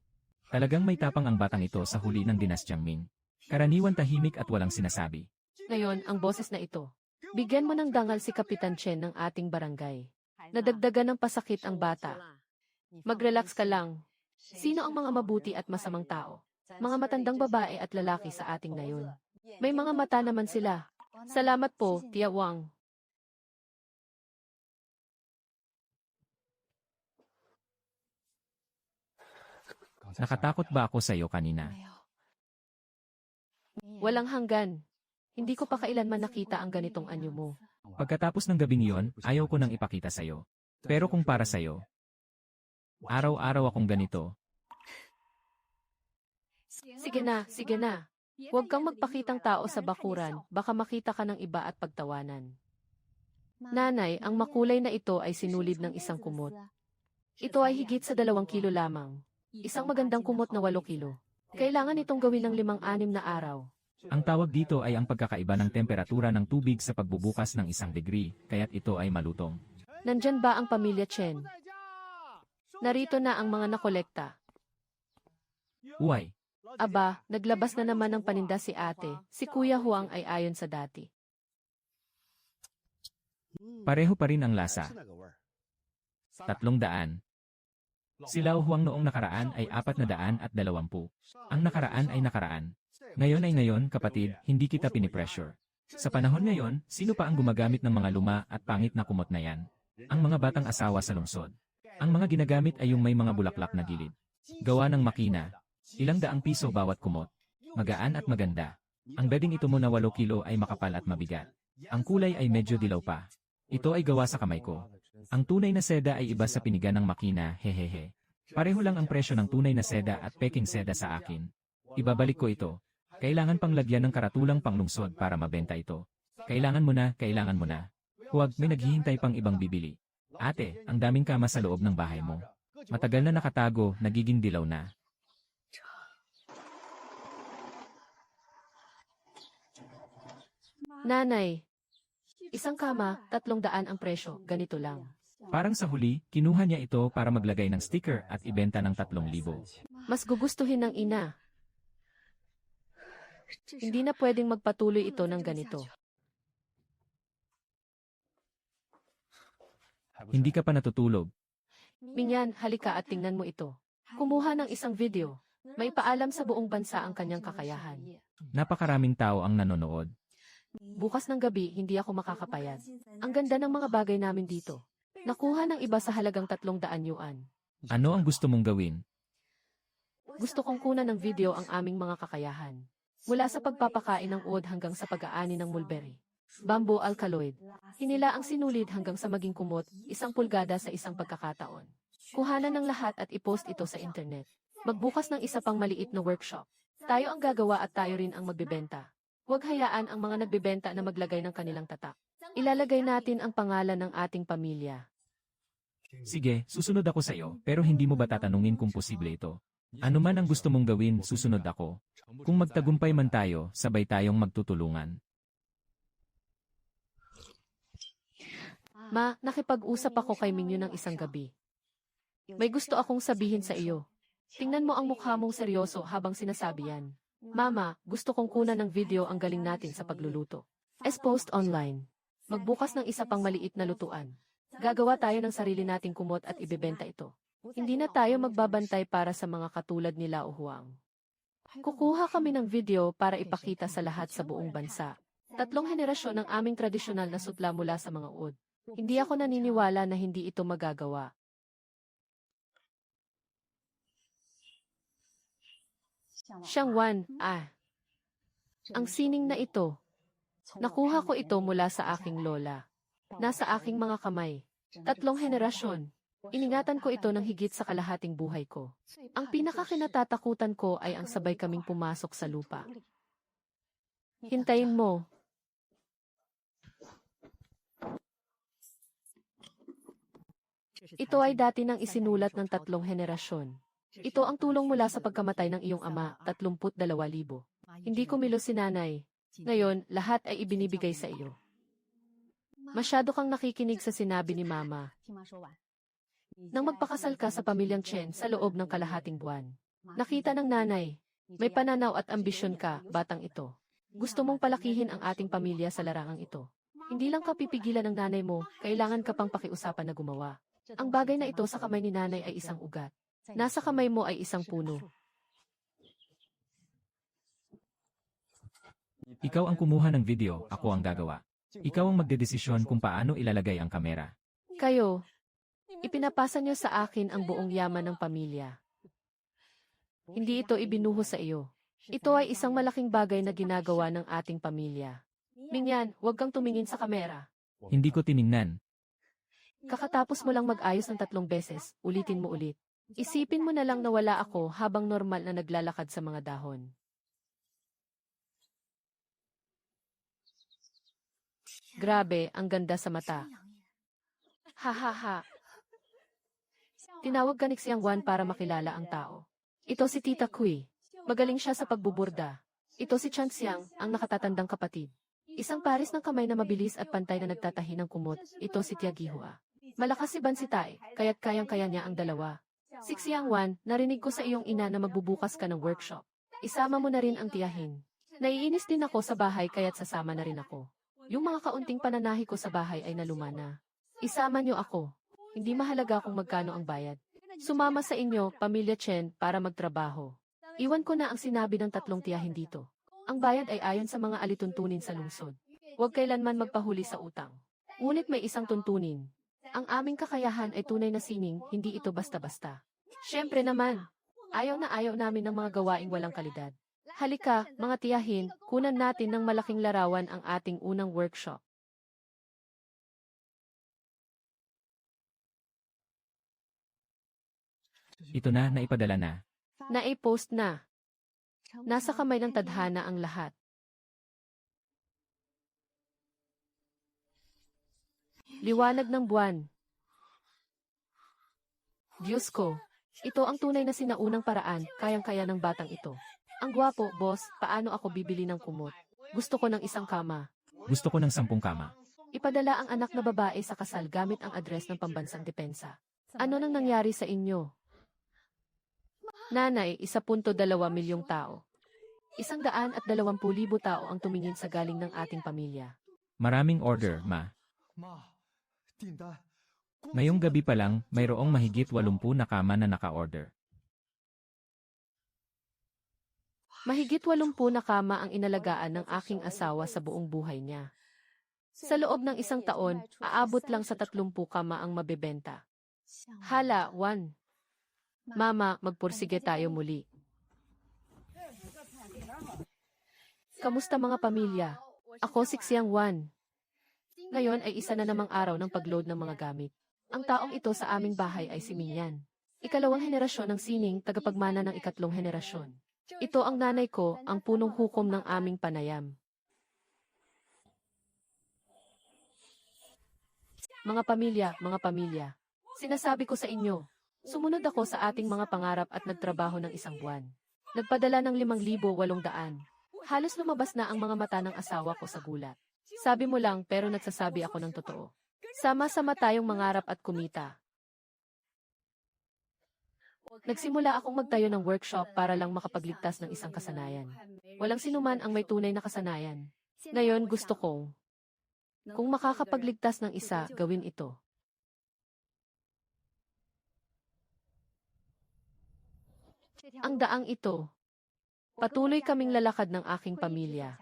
Talagang may tapang ang batang ito sa huli ng dinastyang Ming. Karaniwan tahimik at walang sinasabi. Ngayon, ang boses na ito. Bigyan mo ng dangal si Kapitan Chen ng ating barangay. Nadagdagan ng pasakit ang bata. Mag-relax ka lang. Sino ang mga mabuti at masamang tao? Mga matandang babae at lalaki sa ating nayon. May mga mata naman sila. Salamat po, Tia Wang. Nakatakot ba ako sa iyo kanina? Walang hanggan. Hindi ko pa kailanman nakita ang ganitong anyo mo. Pagkatapos ng gabing iyon, ayaw ko nang ipakita sa iyo. Pero kung para sa iyo, araw-araw akong ganito. Sige na. Huwag kang magpakitang tao sa bakuran, baka makita ka ng iba at pagtawanan. Nanay, ang makulay na ito ay sinulid ng isang kumot. Ito ay higit sa 2 kilo lamang. Isang magandang kumot na 8 kilo. Kailangan itong gawin ng 5-6 na araw. Ang tawag dito ay ang pagkakaiba ng temperatura ng tubig sa pagbubukas ng 1 degree, kaya't ito ay malutong. Nandyan ba ang pamilya Chen? Narito na ang mga nakolekta. Uy, Aba, naglabas na naman ng paninda si ate. Si Kuya Huang ay ayon sa dati. pareho pa rin ang lasa. 300. Si Lao Huang noong nakaraan ay 420. Ang nakaraan ay nakaraan. Ngayon ay ngayon, kapatid, hindi kita pinipressure. Sa panahon ngayon, sino pa ang gumagamit ng mga luma at pangit na kumot na yan? Ang mga batang asawa sa lungsod. Ang mga ginagamit ay yung may mga bulaklak na gilid. Gawa ng makina. Ilang daang piso bawat kumot. Magaan at maganda. Ang bedding ito mo na 8 kilo ay makapal at mabigat. Ang kulay ay medyo dilaw pa. Ito ay gawa sa kamay ko. Ang tunay na seda ay iba sa pinigan ng makina, hehehe. Pareho lang ang presyo ng tunay na seda at peking seda sa akin. Ibabalik ko ito. Kailangan pang lagyan ng karatulang panglungsod para mabenta ito. Kailangan mo na, kailangan mo na. Huwag, may naghihintay pang ibang bibili. Ate, ang daming kama sa loob ng bahay mo. Matagal na nakatago, nagiging dilaw na. Nanay, isang kama, 300 ang presyo, ganito lang. Parang sa huli, kinuha niya ito para maglagay ng sticker at ibenta ng 3,000. Mas gugustuhin ng ina. Hindi na pwedeng magpatuloy ito ng ganito. Hindi ka pa natutulog. Minyan, halika at tingnan mo ito. Kumuha ng isang video. May paalam sa buong bansa ang kanyang kakayahan. Napakaraming tao ang nanonood. Bukas ng gabi, hindi ako makakapayat. Ang ganda ng mga bagay namin dito. Nakuha ng iba sa halagang 300 yuan. Ano ang gusto mong gawin? Gusto kong kunan ng video ang aming mga kakayahan. Mula sa pagpapakain ng uod hanggang sa pag-aani ng mulberry. Bamboo alkaloid. Hinila ang sinulid hanggang sa maging kumot, 1 pulgada sa isang pagkakataon. Kuhanan ng lahat at ipost ito sa internet. Magbukas ng isa pang maliit na workshop. Tayo ang gagawa at tayo rin ang magbebenta. Huwag hayaan ang mga nagbebenta na maglagay ng kanilang tatak. Ilalagay natin ang pangalan ng ating pamilya. Sige, susunod ako sa iyo, pero hindi mo ba tatanungin kung posible ito? Ano man ang gusto mong gawin, susunod ako. Kung magtagumpay man tayo, sabay tayong magtutulungan. Ma, nakipag-usap ako kay Mingyu ng isang gabi. May gusto akong sabihin sa iyo. Tingnan mo ang mukha mong seryoso habang sinasabi yan. Mama, gusto kong kunan ng video ang galing natin sa pagluluto. Post online. Magbukas ng isa pang maliit na lutuan. Gagawa tayo ng sarili nating kumot at ibebenta ito. Hindi na tayo magbabantay para sa mga katulad ni Lao Huang. Kukuha kami ng video para ipakita sa lahat sa buong bansa. 3 henerasyon ng aming tradisyonal na sutla mula sa mga uod. Hindi ako naniniwala na hindi ito magagawa. Xiangwan, ang sining na ito. Nakuha ko ito mula sa aking lola. Nasa aking mga kamay. 3 henerasyon. Iningatan ko ito ng higit sa kalahating buhay ko. Ang pinakakinatatakutan ko ay ang sabay kaming pumasok sa lupa. Hintayin mo. Ito ay dati nang isinulat ng 3 henerasyon. Ito ang tulong mula sa pagkamatay ng iyong ama, 32,000. Hindi kumilos si nanay. Ngayon, lahat ay ibinibigay sa iyo. Masyado kang nakikinig sa sinabi ni mama. Nang magpakasal ka sa pamilyang Chen sa loob ng kalahating buwan. Nakita ng nanay, may pananaw at ambisyon ka, batang ito. Gusto mong palakihin ang ating pamilya sa larangang ito. Hindi lang ka pipigilan ng nanay mo, kailangan ka pang pakiusapan na gumawa. Ang bagay na ito sa kamay ni nanay ay isang ugat. Nasa kamay mo ay isang puno. Ikaw ang kumuha ng video, ako ang gagawa. Ikaw ang magdedesisyon kung paano ilalagay ang kamera. Kayo, ipinapasa niyo sa akin ang buong yaman ng pamilya. Hindi ito ibinuhos sa iyo. Ito ay isang malaking bagay na ginagawa ng ating pamilya. Mingyan, huwag kang tumingin sa kamera. Hindi ko tiningnan. Kakatapos mo lang mag-ayos ng 3 beses, ulitin mo ulit. Isipin mo na lang na wala ako habang normal na naglalakad sa mga dahon. Grabe, ang ganda sa mata. Ha ha ha. Tinawag ka ni Xiangwan para makilala ang tao. Ito si Tita Kui. Magaling siya sa pagbuburda. Ito si Chan Xiang, ang nakatatandang kapatid. Isang pares ng kamay na mabilis at pantay na nagtatahi ng kumot. Ito si Tia Gihua. Malakas si Ban si Tai, kaya't kayang-kaya niya ang dalawa. Six Yang Wan, narinig ko sa iyong ina na magbubukas ka ng workshop. Isama mo na rin ang tiyahin. Naiinis din ako sa bahay kaya't sasama na rin ako. Yung mga kaunting pananahi ko sa bahay ay naluma na. Isama niyo ako. Hindi mahalaga kung magkano ang bayad. Sumama sa inyo, pamilya Chen, para magtrabaho. Iwan ko na ang sinabi ng tatlong tiyahin dito. Ang bayad ay ayon sa mga alituntunin sa lungsod. Huwag kailanman magpahuli sa utang. Ngunit may isang tuntunin. Ang aming kakayahan ay tunay na sining, hindi ito basta-basta. Siyempre naman, ayaw na ayaw namin ng mga gawaing walang kalidad. Halika, mga tiyahin, kunan natin ng malaking larawan ang ating unang workshop. Ito na, naipadala na. Na-post na. Nasa kamay ng tadhana ang lahat. Liwanag ng buwan. Diyos ko, ito ang tunay na sinaunang paraan, kayang-kaya ng batang ito. Ang gwapo, boss, paano ako bibili ng kumot? Gusto ko ng isang kama. Gusto ko ng 10 kama. Ipadala ang anak na babae sa kasal gamit ang address ng pambansang depensa. Ano nang nangyari sa inyo? Nanay, 1.2 milyong tao. 120,000 tao ang tumingin sa galing ng ating pamilya. Maraming order, ma. Ngayong gabi pa lang, mayroong mahigit 80 na kama na naka-order. Mahigit 80 na kama ang inalagaan ng aking asawa sa buong buhay niya. Sa loob ng isang taon, aabot lang sa 30 kama ang mabebenta. Hala, Wan. Mama, magpursige tayo muli. Kamusta mga pamilya? Ako si Xiang Wan. Ngayon ay isa na namang araw ng pagload ng mga gamit. Ang taong ito sa aming bahay ay si Minyan. Ikalawang henerasyon ng sining, tagapagmana ng ikatlong henerasyon. Ito ang nanay ko, ang punong hukom ng aming panayam. Mga pamilya, sinasabi ko sa inyo, sumunod ako sa ating mga pangarap at nagtrabaho ng isang buwan. Nagpadala ng 5,800. Halos lumabas na ang mga mata ng asawa ko sa gulat. Sabi mo lang pero nagsasabi ako ng totoo. Sama-sama tayong mangarap at kumita. Nagsimula akong magtayo ng workshop para lang makapagligtas ng isang kasanayan. Walang sinuman ang may tunay na kasanayan. Ngayon gusto kong, kung makakapagligtas ng isa, gawin ito. Ang daang ito, patuloy kaming lalakad ng aking pamilya.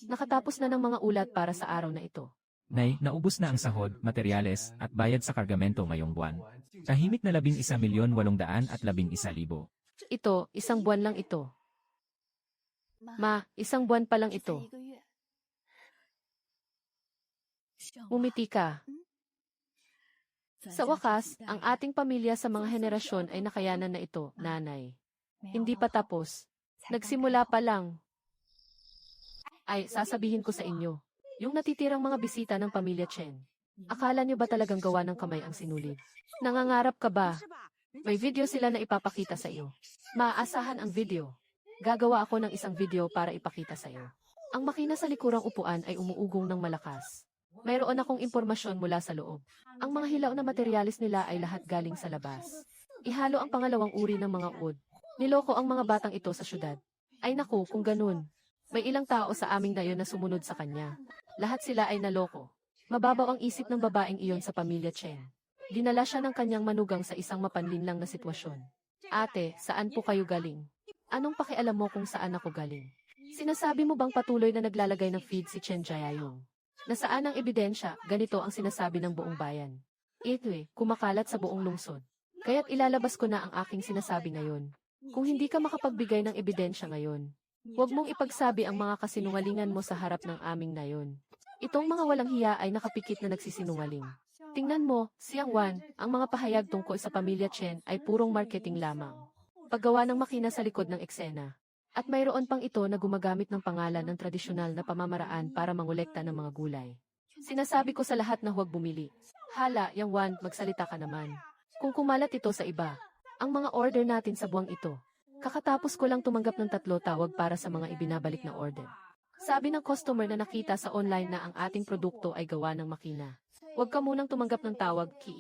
Nakatapos na ng mga ulat para sa araw na ito. Nay, naubos na ang sahod, materyales, at bayad sa kargamento ngayong buwan. Tahimik na 11,811,000. Ito, isang buwan lang ito. Ma, isang buwan pa lang ito. Umiti ka. Sa wakas, ang ating pamilya sa mga henerasyon ay nakayanan na ito, nanay. Hindi pa tapos. Nagsimula pa lang. Ay, sasabihin ko sa inyo. Yung natitirang mga bisita ng pamilya Chen. Akala niyo ba talagang gawa ng kamay ang sinulid? Nangangarap ka ba? May video sila na ipapakita sa iyo. Maaasahan ang video. Gagawa ako ng isang video para ipakita sa iyo. Ang makina sa likurang upuan ay umuugong ng malakas. Mayroon akong impormasyon mula sa loob. Ang mga hilaw na materyales nila ay lahat galing sa labas. Ihalo ang pangalawang uri ng mga wood. Niloko ang mga batang ito sa syudad. Ay naku, kung ganun. May ilang tao sa aming dayon na sumunod sa kanya. Lahat sila ay naloko. Mababaw ang isip ng babaeng iyon sa pamilya Chen. Dinala siya ng kanyang manugang sa isang mapanlinlang na sitwasyon. Ate, saan po kayo galing? Anong pakialam mo kung saan ako galing? Sinasabi mo bang patuloy na naglalagay ng feed si Chen Jiayong? Nasaan ang ebidensya? Ganito ang sinasabi ng buong bayan. Ito'y kumakalat sa buong lungsod. Kaya't ilalabas ko na ang aking sinasabi ngayon. Kung hindi ka makapagbigay ng ebidensya ngayon, huwag mong ipagsabi ang mga kasinungalingan mo sa harap ng aming nayon. Itong mga walang hiya ay nakapikit na nagsisinungaling. Tingnan mo, Xiang Wan, ang mga pahayag tungkol sa pamilya Chen ay purong marketing lamang. Paggawa ng makina sa likod ng eksena. At mayroon pang ito na gumagamit ng pangalan ng tradisyonal na pamamaraan para mangolekta ng mga gulay. Sinasabi ko sa lahat na huwag bumili. Hala, Yang Wan, magsalita ka naman. Kung kumalat ito sa iba, ang mga order natin sa buwang ito. Kakatapos ko lang tumanggap ng 3 tawag para sa mga ibinabalik na order. Sabi ng customer na nakita sa online na ang ating produkto ay gawa ng makina. Huwag ka munang tumanggap ng tawag, Ki.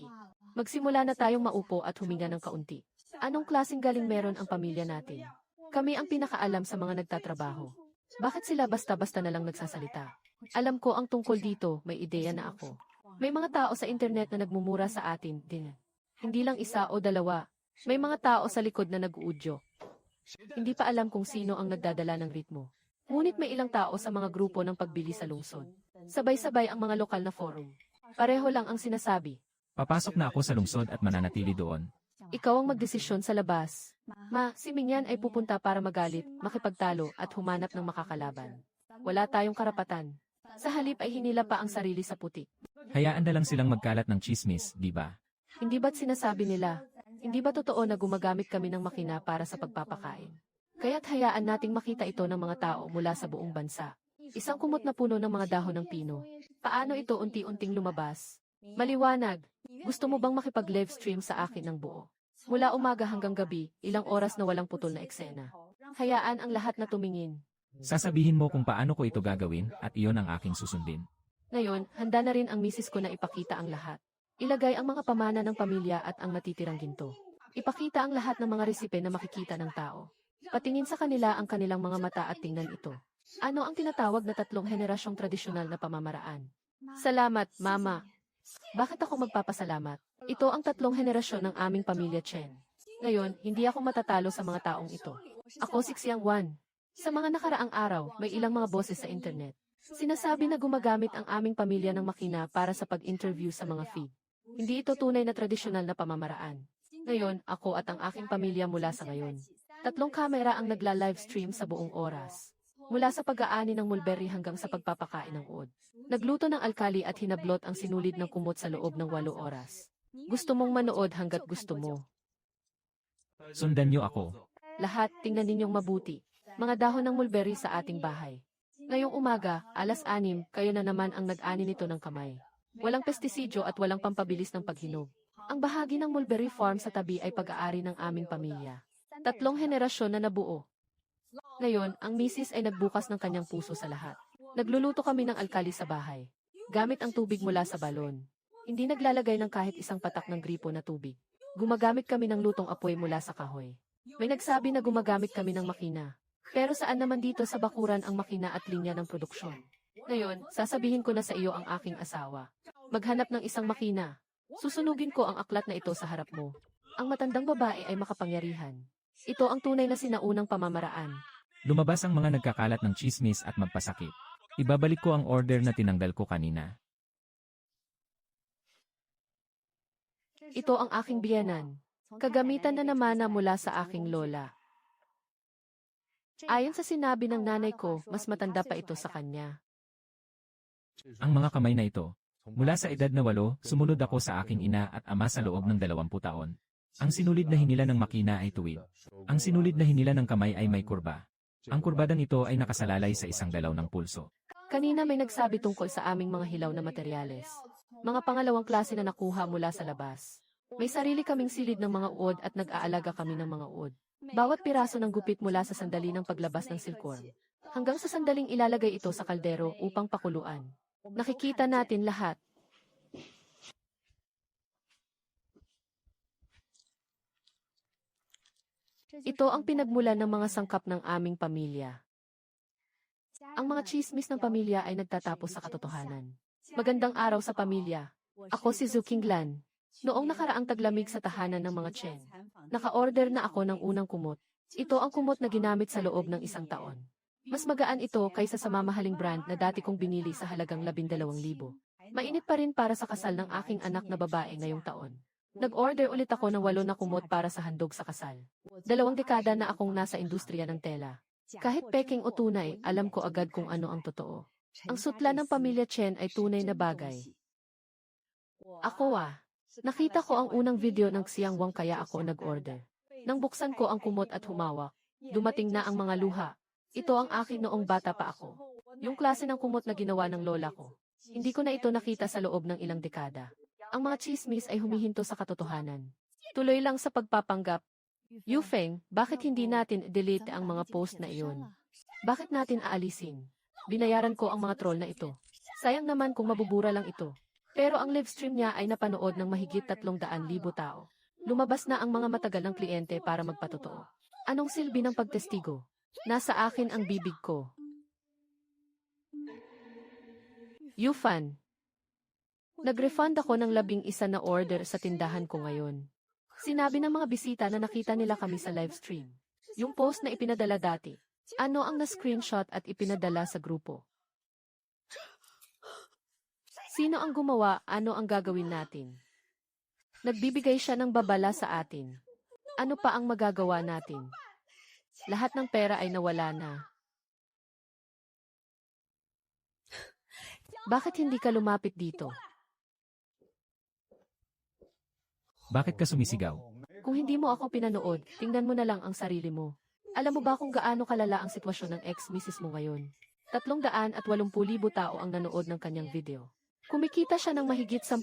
Magsimula na tayong maupo at huminga ng kaunti. Anong klaseng galing meron ang pamilya natin? Kami ang pinakaalam sa mga nagtatrabaho. Bakit sila basta-basta na lang nagsasalita? Alam ko ang tungkol dito, may ideya na ako. May mga tao sa internet na nagmumura sa atin din. Hindi lang isa o dalawa. May mga tao sa likod na nag-uudyo. Hindi pa alam kung sino ang nagdadala ng ritmo. Ngunit may ilang tao sa mga grupo ng pagbili sa lungsod. Sabay-sabay ang mga lokal na forum. Pareho lang ang sinasabi. Papasok na ako sa lungsod at mananatili doon. Ikaw ang magdesisyon sa labas. Si Mingyan ay pupunta para magalit, makipagtalo at humanap ng makakalaban. Wala tayong karapatan. Sa halip ay hinila pa ang sarili sa putik. Hayaan na lang silang magkalat ng chismis, di ba? Hindi ba't sinasabi nila? Hindi ba totoo na gumagamit kami ng makina para sa pagpapakain? Kaya't hayaan nating makita ito ng mga tao mula sa buong bansa. Isang kumot na puno ng mga dahon ng pino. Paano ito unti-unting lumabas? Maliwanag. Gusto mo bang makipag-live stream sa akin ng buo? Mula umaga hanggang gabi, ilang oras na walang putol na eksena. Hayaan ang lahat na tumingin. Sasabihin mo kung paano ko ito gagawin at iyon ang aking susundin. Ngayon, handa na rin ang misis ko na ipakita ang lahat. Ilagay ang mga pamana ng pamilya at ang natitirang ginto. Ipakita ang lahat ng mga resipe na makikita ng tao. Patingin sa kanila ang kanilang mga mata at tingnan ito. Ano ang tinatawag na 3 henerasyong tradisyonal na pamamaraan? Salamat, Mama. Bakit ako magpapasalamat? Ito ang 3 henerasyon ng aming pamilya Chen. Ngayon, hindi ako matatalo sa mga taong ito. Ako si Xiang Wan. Sa mga nakaraang araw, may ilang mga boses sa internet. Sinasabi na gumagamit ang aming pamilya ng makina para sa pag-interview sa mga feed. Hindi ito tunay na tradisyonal na pamamaraan. Ngayon, ako at ang aking pamilya mula sa ngayon. 3 kamera ang nagla-livestream sa buong oras. Mula sa pag-aani ng mulberry hanggang sa pagpapakain ng uod. Nagluto ng alkali at hinablot ang sinulid ng kumot sa loob ng 8 oras. Gusto mong manood hanggat gusto mo. Sundan niyo ako. Lahat, tingnan ninyong mabuti. Mga dahon ng mulberry sa ating bahay. Ngayong umaga, 6:00, kayo na naman ang nag-ani nito ng kamay. Walang pestisidyo at walang pampabilis ng paghinog. Ang bahagi ng mulberry farm sa tabi ay pag-aari ng aming pamilya. 3 henerasyon na nabuo. Ngayon, ang misis ay nagbukas ng kanyang puso sa lahat. Nagluluto kami ng alkali sa bahay. Gamit ang tubig mula sa balon. Hindi naglalagay ng kahit isang patak ng gripo na tubig. Gumagamit kami ng lutong apoy mula sa kahoy. May nagsabi na gumagamit kami ng makina. Pero saan naman dito sa bakuran ang makina at linya ng produksyon? Ngayon, sasabihin ko na sa iyo ang aking asawa. Maghanap ng isang makina. Susunugin ko ang aklat na ito sa harap mo. Ang matandang babae ay makapangyarihan. Ito ang tunay na sinaunang pamamaraan. Lumabas ang mga nagkakalat ng chismis at magpasakit. Ibabalik ko ang order na tinanggal ko kanina. Ito ang aking biyenan. Kagamitan na naman na mula sa aking lola. Ayon sa sinabi ng nanay ko, mas matanda pa ito sa kanya. Ang mga kamay na ito, mula sa edad na 8, sumunod ako sa aking ina at ama sa loob ng 20 taon. Ang sinulid na hinila ng makina ay tuwid. Ang sinulid na hinila ng kamay ay may kurba. Ang kurbadang ito ay nakasalalay sa isang dalaw ng pulso. Kanina may nagsabi tungkol sa aming mga hilaw na materyales. Mga pangalawang klase na nakuha mula sa labas. May sarili kaming silid ng mga uod at nag-aalaga kami ng mga uod. Bawat piraso ng gupit mula sa sandali ng paglabas ng silkworm. Hanggang sa sandaling ilalagay ito sa kaldero upang pakuluan. Nakikita natin lahat. Ito ang pinagmulan ng mga sangkap ng aming pamilya. Ang mga chismis ng pamilya ay nagtatapos sa katotohanan. Magandang araw sa pamilya. Ako si Zhu Qinglan. Noong nakaraang taglamig sa tahanan ng mga Chen, naka-order na ako ng unang kumot. Ito ang kumot na ginamit sa loob ng 1 taon. Mas magaan ito kaysa sa mamahaling brand na dati kong binili sa halagang 12,000. Mainit pa rin para sa kasal ng aking anak na babae ngayong taon. Nag-order ulit ako ng 8 na kumot para sa handog sa kasal. 2 dekada na akong nasa industriya ng tela. Kahit peking o tunay, alam ko agad kung ano ang totoo. Ang sutla ng pamilya Chen ay tunay na bagay. Ako nakita ko ang unang video ng Xiang Wang kaya ako nag-order. Nang buksan ko ang kumot at humawak, dumating na ang mga luha. Ito ang akin noong bata pa ako. Yung klase ng kumot na ginawa ng lola ko. Hindi ko na ito nakita sa loob ng ilang dekada. Ang mga chismis ay humihinto sa katotohanan. Tuloy lang sa pagpapanggap. Yufeng, bakit hindi natin delete ang mga post na iyon? Bakit natin aalisin? Binayaran ko ang mga troll na ito. Sayang naman kung mabubura lang ito. Pero ang livestream niya ay napanood ng mahigit 300,000 tao. Lumabas na ang mga matagal ng kliyente para magpatotoo. Anong silbi ng pagtestigo? Nasa akin ang bibig ko. Yufan. Nag-refund ako ng 11 na order sa tindahan ko ngayon. Sinabi ng mga bisita na nakita nila kami sa livestream. Yung post na ipinadala dati. Ano ang na-screenshot at ipinadala sa grupo? Sino ang gumawa, ano ang gagawin natin? Nagbibigay siya ng babala sa atin. Ano pa ang magagawa natin? Lahat ng pera ay nawala na. Bakit hindi ka lumapit dito? Bakit ka sumisigaw? Kung hindi mo ako pinanood, tingnan mo na lang ang sarili mo. Alam mo ba kung gaano kalala ang sitwasyon ng ex-misis mo ngayon? 380,000 tao ang nanood ng kanyang video. Kumikita siya ng mahigit 10,000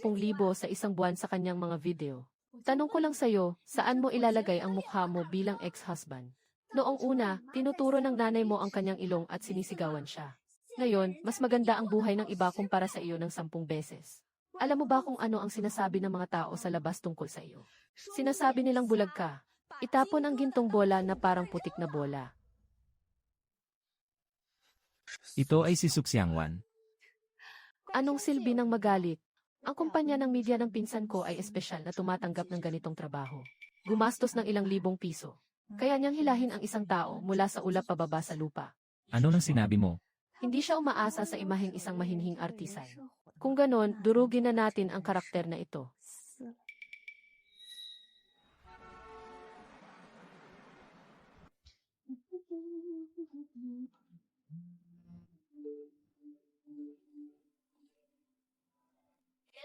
sa isang buwan sa kanyang mga video. Tanong ko lang sa'yo, saan mo ilalagay ang mukha mo bilang ex-husband? Noong una, tinuturo ng nanay mo ang kanyang ilong at sinisigawan siya. Ngayon, mas maganda ang buhay ng iba kumpara sa iyo ng 10 beses. Alam mo ba kung ano ang sinasabi ng mga tao sa labas tungkol sa iyo? Sinasabi nilang bulag ka. Itapon ang gintong bola na parang putik na bola. Ito ay si Suxiangwan. Anong silbi ng magalit? Ang kumpanya ng media ng pinsan ko ay espesyal na tumatanggap ng ganitong trabaho. Gumastos ng ilang libong piso. Kaya niyang hilahin ang isang tao mula sa ulap pababa sa lupa. Ano nang sinabi mo? Hindi siya umaasa sa imaheng isang mahinhing artisan. Kung ganon, durugin na natin ang karakter na ito.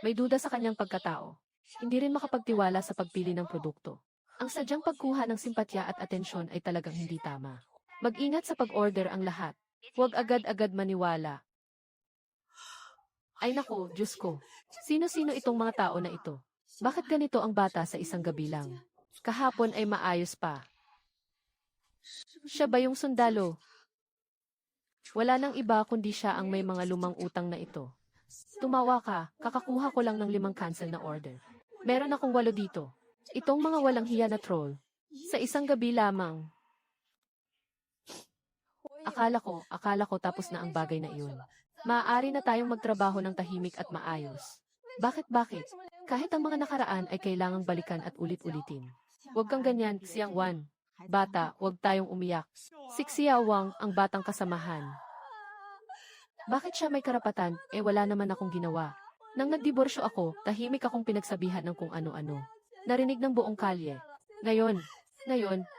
May duda sa kanyang pagkatao. Hindi rin makapagtiwala sa pagpili ng produkto. Ang sadyang pagkuha ng simpatya at atensyon ay talagang hindi tama. Mag-ingat sa pag-order ang lahat. Huwag agad-agad maniwala. Ay naku, Diyos ko. Sino-sino itong mga tao na ito? Bakit ganito ang bata sa isang gabi lang? Kahapon ay maayos pa. Siya ba yung sundalo? Wala nang iba kundi siya ang may mga lumang utang na ito. Tumawa ka, kakakuha ko lang ng 5 cancel na order. Meron akong 8 dito. Itong mga walang hiya na troll. Sa isang gabi lamang. Akala ko tapos na ang bagay na iyon. Maaari na tayong magtrabaho ng tahimik at maayos. Bakit? Kahit ang mga nakaraan ay kailangang balikan at ulit-ulitin. Huwag kang ganyan, Xiangwan. Bata, huwag tayong umiyak. Si Xiaowang ang batang kasamahan. Bakit siya may karapatan, wala naman akong ginawa. Nang nagdiborsyo ako, tahimik akong pinagsabihan ng kung ano-ano. Narinig ng buong kalye. Ngayon,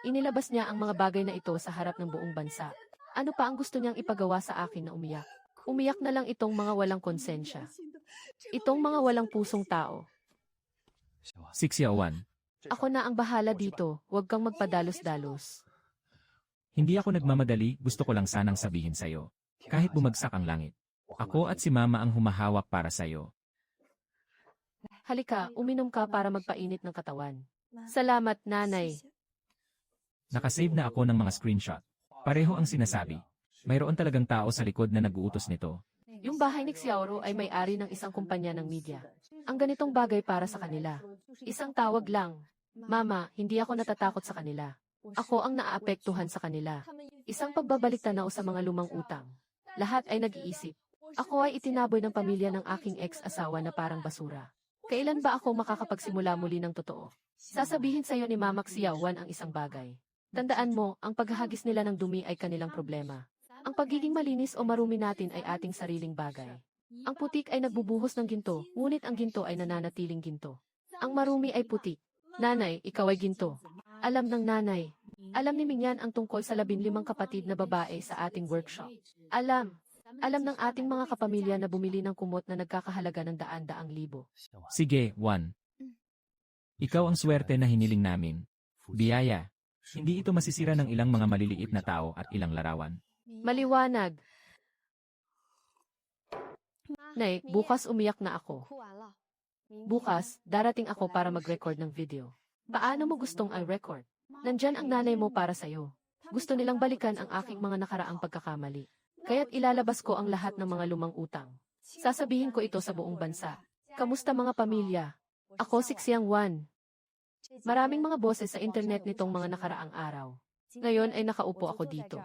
inilabas niya ang mga bagay na ito sa harap ng buong bansa. Ano pa ang gusto niyang ipagawa sa akin na umiyak? Umiyak na lang itong mga walang konsensya. Itong mga walang pusong tao. Si Xiaowan. Ako na ang bahala dito, huwag kang magpadalos-dalos. Hindi ako nagmamadali, gusto ko lang sanang sabihin sa'yo. Kahit bumagsak ang langit. Ako at si Mama ang humahawak para sa'yo. Halika, uminom ka para magpainit ng katawan. Salamat, nanay. Nakasave na ako ng mga screenshot. Pareho ang sinasabi. Mayroon talagang tao sa likod na nag-uutos nito. Yung bahay ni Xiaoro ay may-ari ng isang kumpanya ng media. Ang ganitong bagay para sa kanila. Isang tawag lang. Mama, hindi ako natatakot sa kanila. Ako ang naaapektuhan sa kanila. Isang pagbabalik tanaw sa mga lumang utang. Lahat ay nag-iisip. Ako ay itinaboy ng pamilya ng aking ex-asawa na parang basura. Kailan ba ako makakapagsimula muli ng totoo? Sasabihin sa'yo ni Mama Xiaowan ang isang bagay. Tandaan mo, ang paghahagis nila ng dumi ay kanilang problema. Ang pagiging malinis o marumi natin ay ating sariling bagay. Ang putik ay nagbubuhos ng ginto, ngunit ang ginto ay nananatiling ginto. Ang marumi ay putik. Nanay, ikaw ay ginto. Alam ng nanay. Alam ni Mingyan ang tungkol sa 15 kapatid na babae sa ating workshop. Alam ng ating mga kapamilya na bumili ng kumot na nagkakahalaga ng daan-daang libo. Sige, Juan. Ikaw ang swerte na hiniling namin. Biyaya. Hindi ito masisira ng ilang mga maliliit na tao at ilang larawan. Maliwanag. Nay, bukas umiyak na ako. Bukas, darating ako para mag-record ng video. Paano mo gustong i-record? Nandyan ang nanay mo para sa'yo. Gusto nilang balikan ang aking mga nakaraang pagkakamali. Kaya't ilalabas ko ang lahat ng mga lumang utang. Sasabihin ko ito sa buong bansa. Kamusta mga pamilya? Ako si Xiang Wan. Maraming mga boses sa internet nitong mga nakaraang araw. Ngayon ay nakaupo ako dito.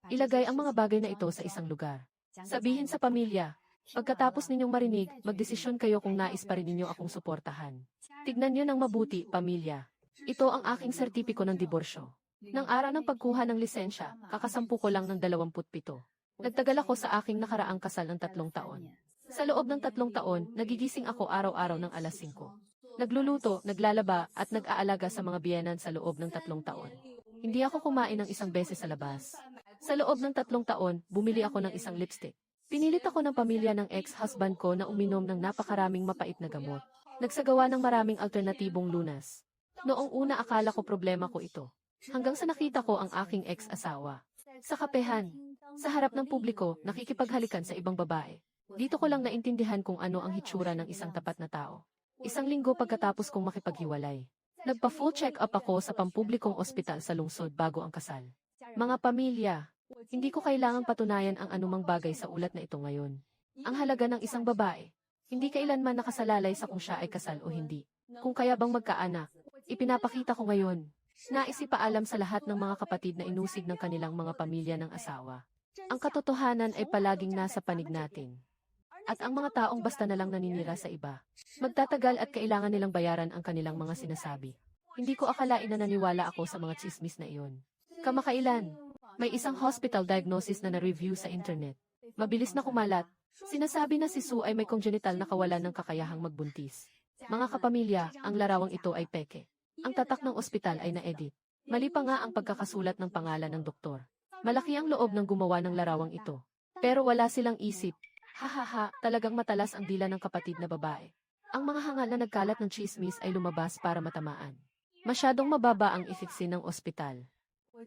Ilagay ang mga bagay na ito sa isang lugar. Sabihin sa pamilya, pagkatapos ninyong marinig, magdesisyon kayo kung nais pa rin ninyo akong suportahan. Tignan niyo ng mabuti, pamilya. Ito ang aking sertipiko ng diborsyo. Nang araw ng pagkuha ng lisensya, kakasampu ko lang ng 27. Nagtagal ako sa aking nakaraang kasal ng 3 taon. Sa loob ng 3 taon, nagigising ako araw-araw ng alas 5. Nagluluto, naglalaba, at nag-aalaga sa mga biyenan sa loob ng 3 taon. Hindi ako kumain ng isang beses sa labas. Sa loob ng 3 taon, bumili ako ng isang lipstick. Pinilit ako ng pamilya ng ex-husband ko na uminom ng napakaraming mapait na gamot. Nagsagawa ng maraming alternatibong lunas. Noong una akala ko problema ko ito. Hanggang sa nakita ko ang aking ex-asawa. Sa kapehan, sa harap ng publiko, nakikipaghalikan sa ibang babae. Dito ko lang naintindihan kung ano ang hitsura ng isang tapat na tao. Isang linggo pagkatapos kong makipaghiwalay. Nagpa-full check-up ako sa pampublikong ospital sa lungsod bago ang kasal. Mga pamilya, hindi ko kailangang patunayan ang anumang bagay sa ulat na ito ngayon. Ang halaga ng isang babae, hindi kailanman nakasalalay sa kung siya ay kasal o hindi. Kung kaya bang magkaanak, ipinapakita ko ngayon. Nais ipaalam sa lahat ng mga kapatid na inusig ng kanilang mga pamilya ng asawa. Ang katotohanan ay palaging nasa panig natin. At ang mga taong basta na lang naninira sa iba, magtatagal at kailangan nilang bayaran ang kanilang mga sinasabi. Hindi ko akalain na naniwala ako sa mga tsismis na iyon. Kamakailan, may isang hospital diagnosis na na-review sa internet. Mabilis na kumalat. Sinasabi na si Sue ay may congenital na kawalan ng kakayahang magbuntis. Mga kapamilya, ang larawang ito ay peke. Ang tatak ng ospital ay na-edit. Mali pa nga ang pagkakasulat ng pangalan ng doktor. Malaki ang loob ng gumawa ng larawang ito. Pero wala silang isip. Hahaha, talagang matalas ang dila ng kapatid na babae. Ang mga hangal na nagkalat ng chismis ay lumabas para matamaan. Masyadong mababa ang ifiksi ng ospital.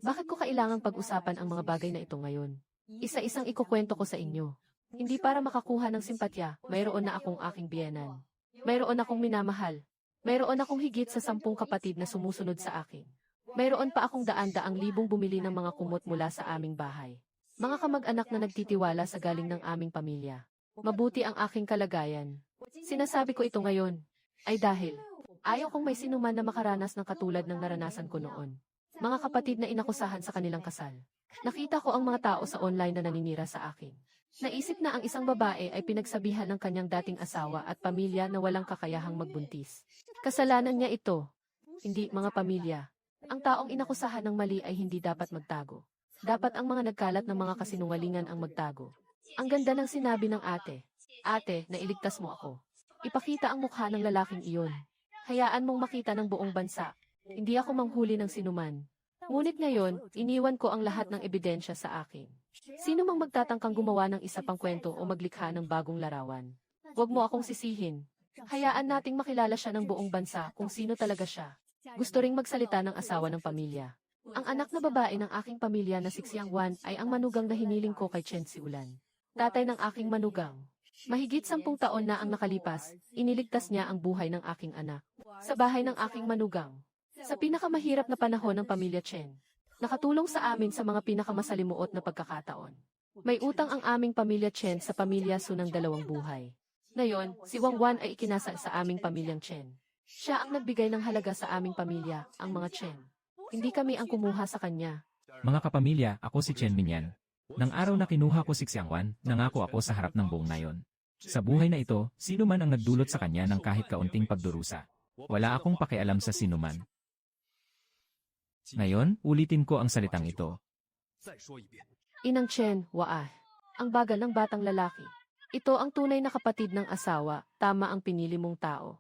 Bakit ko kailangang pag-usapan ang mga bagay na ito ngayon? Isa-isang ikukwento ko sa inyo. Hindi para makakuha ng simpatya, mayroon na akong aking biyenan. Mayroon akong minamahal. Mayroon akong higit sa 10 kapatid na sumusunod sa akin. Mayroon pa akong daan-daang libong bumili ng mga kumot mula sa aming bahay. Mga kamag-anak na nagtitiwala sa galing ng aming pamilya. Mabuti ang aking kalagayan. Sinasabi ko ito ngayon, ay dahil ayaw kong may sinuman na makaranas ng katulad ng naranasan ko noon. Mga kapatid na inakusahan sa kanilang kasal. Nakita ko ang mga tao sa online na naninira sa akin. Naisip na ang isang babae ay pinagsabihan ng kanyang dating asawa at pamilya na walang kakayahang magbuntis. Kasalanan niya ito. Hindi, mga pamilya. Ang taong inakusahan ng mali ay hindi dapat magtago. Dapat ang mga nagkalat ng mga kasinungalingan ang magtago. Ang ganda ng sinabi ng ate. Ate, nailigtas mo ako. Ipakita ang mukha ng lalaking iyon. Hayaan mong makita ng buong bansa. Hindi ako manghuli ng sinuman. Ngunit ngayon, iniwan ko ang lahat ng ebidensya sa akin. Sino mang magtatangkang gumawa ng isa pang kwento o maglikha ng bagong larawan? Huwag mo akong sisihin. Hayaan nating makilala siya ng buong bansa kung sino talaga siya. Gusto ring magsalita ng asawa ng pamilya. Ang anak na babae ng aking pamilya na si Xiang Wan ay ang manugang na hiniling ko kay Chen Siulan. Tatay ng aking manugang. Mahigit 10 taon na ang nakalipas, iniligtas niya ang buhay ng aking anak. Sa bahay ng aking manugang. Sa pinakamahirap na panahon ng pamilya Chen. Nakatulong sa amin sa mga pinakamasalimuot na pagkakataon. May utang ang aming pamilya Chen sa pamilya Su ng 2 buhay. Ngayon, si Wang Wan ay ikinasal sa aming pamilyang Chen. Siya ang nagbigay ng halaga sa aming pamilya, ang mga Chen. Hindi kami ang kumuha sa kanya. Mga kapamilya, ako si Chen Minyan. Nang araw na kinuha ko si Xiangwan, nangako ako sa harap ng buong nayon. Sa buhay na ito, sino man ang nagdulot sa kanya ng kahit kaunting pagdurusa. Wala akong pakialam sa sinuman. Ngayon, ulitin ko ang salitang ito. Inang Chen, Waa. Ang bagal ng batang lalaki. Ito ang tunay na kapatid ng asawa, tama ang pinili mong tao.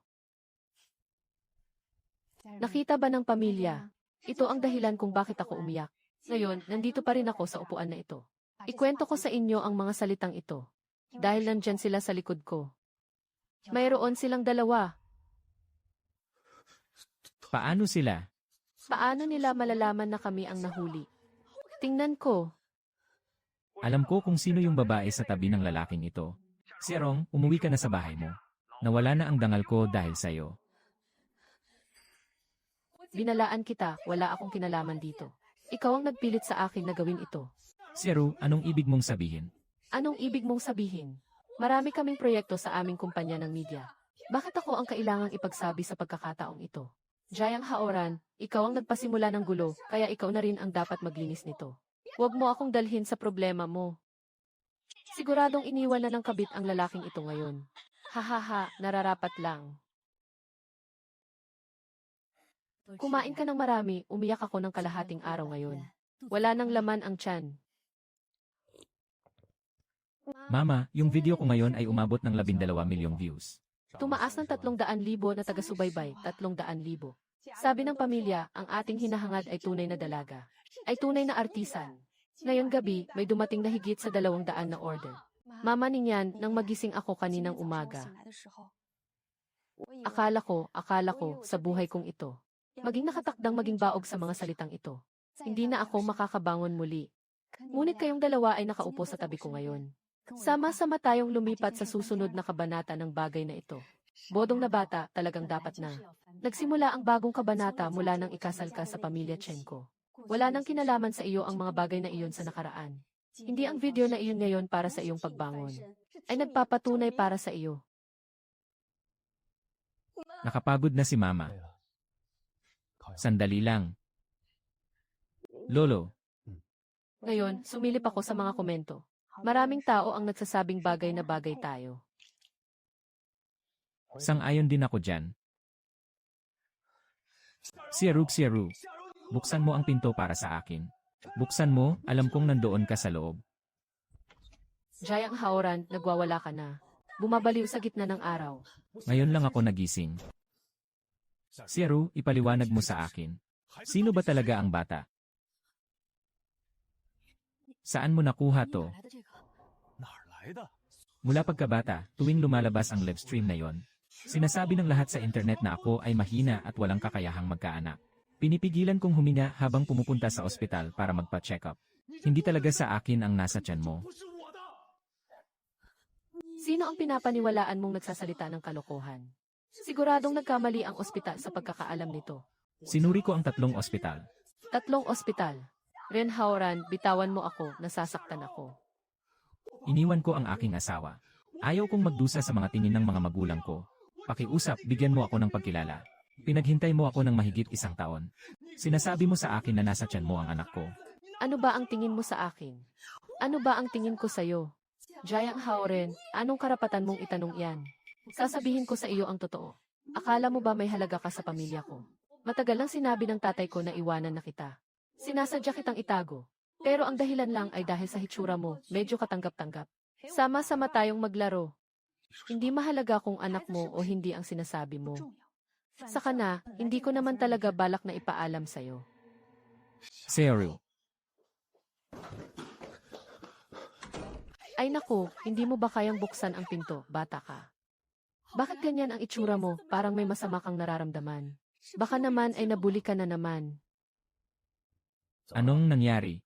Nakita ba ng pamilya? Ito ang dahilan kung bakit ako umiyak. Ngayon, nandito pa rin ako sa upuan na ito. Ikwento ko sa inyo ang mga salitang ito. Dahil nandyan sila sa likod ko. Mayroon silang 2. Paano sila? Paano nila malalaman na kami ang nahuli? Tingnan ko. Alam ko kung sino yung babae sa tabi ng lalaking ito. Si Rong, umuwi ka na sa bahay mo. Nawala na ang dangal ko dahil sa'yo. Binalaan kita, wala akong kinalaman dito. Ikaw ang nagpilit sa akin na gawin ito. Si Ru, anong ibig mong sabihin? Anong ibig mong sabihin? Marami kaming proyekto sa aming kumpanya ng media. Bakit ako ang kailangang ipagsabi sa pagkakataong ito? Jayang Haoran, ikaw ang nagpasimula ng gulo, kaya ikaw na rin ang dapat maglinis nito. Huwag mo akong dalhin sa problema mo. Siguradong iniwan na ng kabit ang lalaking ito ngayon. Hahaha, nararapat lang. Kumain ka ng marami, umiyak ako ng kalahating araw ngayon. Wala nang laman ang tiyan. Mama, yung video ko ngayon ay umabot ng 12 milyong views. Tumaas ng 300,000 na taga-subaybay, 300,000. Sabi ng pamilya, ang ating hinahangad ay tunay na dalaga. Ay tunay na artisan. Ngayong gabi, may dumating na higit sa 200 na order. Mama ninyan, nang magising ako kaninang umaga. Akala ko, sa buhay kong ito. Maging nakatakdang maging baog sa mga salitang ito. Hindi na ako makakabangon muli. Ngunit kayong dalawa ay nakaupo sa tabi ko ngayon. Sama-sama tayong lumipat sa susunod na kabanata ng bagay na ito. Bodong na bata, talagang dapat na. Nagsimula ang bagong kabanata mula nang ikasal ka sa pamilya Chenko. Wala nang kinalaman sa iyo ang mga bagay na iyon sa nakaraan. Hindi ang video na iyon ngayon para sa iyong pagbangon. Ay nagpapatunay para sa iyo. Nakapagod na si Mama. Sandali lang. Lolo, Ngayon, sumilip ako sa mga komento. Maraming tao ang nagsasabing bagay na bagay tayo. sang-ayon din ako dyan. Siaru, buksan mo ang pinto para sa akin. Buksan mo, alam kong nandoon ka sa loob. Jayang Haoran, nagwawala ka na. Bumabaliw sa gitna ng araw. Ngayon lang ako nagising. Siaru, ipaliwanag mo sa akin. Sino ba talaga ang bata? Saan mo nakuha to? Mula pagkabata, tuwing lumalabas ang live stream na yon, sinasabi ng lahat sa internet na ako ay mahina at walang kakayahang magkaanak. Pinipigilan kong huminga habang pumupunta sa ospital para magpa-check up. Hindi talaga sa akin ang nasa tiyan mo. Sino ang pinapaniwalaan mong nagsasalita ng kalokohan? Siguradong nagkamali ang ospital sa pagkakaalam nito. Sinuri ko ang 3 ospital. 3 ospital. Ren Haoran, bitawan mo ako, nasasaktan ako. Iniwan ko ang aking asawa. Ayaw kong magdusa sa mga tingin ng mga magulang ko. Pakiusap, bigyan mo ako ng pagkilala. Pinaghintay mo ako ng mahigit 1 taon. Sinasabi mo sa akin na nasa tiyan mo ang anak ko. Ano ba ang tingin mo sa akin? Ano ba ang tingin ko sa'yo? Jayang Haoren, anong karapatan mong itanong yan? Sasabihin ko sa iyo ang totoo. Akala mo ba may halaga ka sa pamilya ko? Matagal lang sinabi ng tatay ko na iwanan na kita. Sinasadya kitang itago. Pero ang dahilan lang ay dahil sa hitsura mo, medyo katanggap-tanggap. Sama-sama tayong maglaro. Hindi mahalaga kung anak mo o hindi ang sinasabi mo. Saka na, hindi ko naman talaga balak na ipaalam sa'yo. Seoru, Ay naku, hindi mo ba kayang buksan ang pinto, bata ka? Bakit ganyan ang itsura mo, parang may masama kang nararamdaman? Baka naman ay nabuli ka na naman. anong nangyari?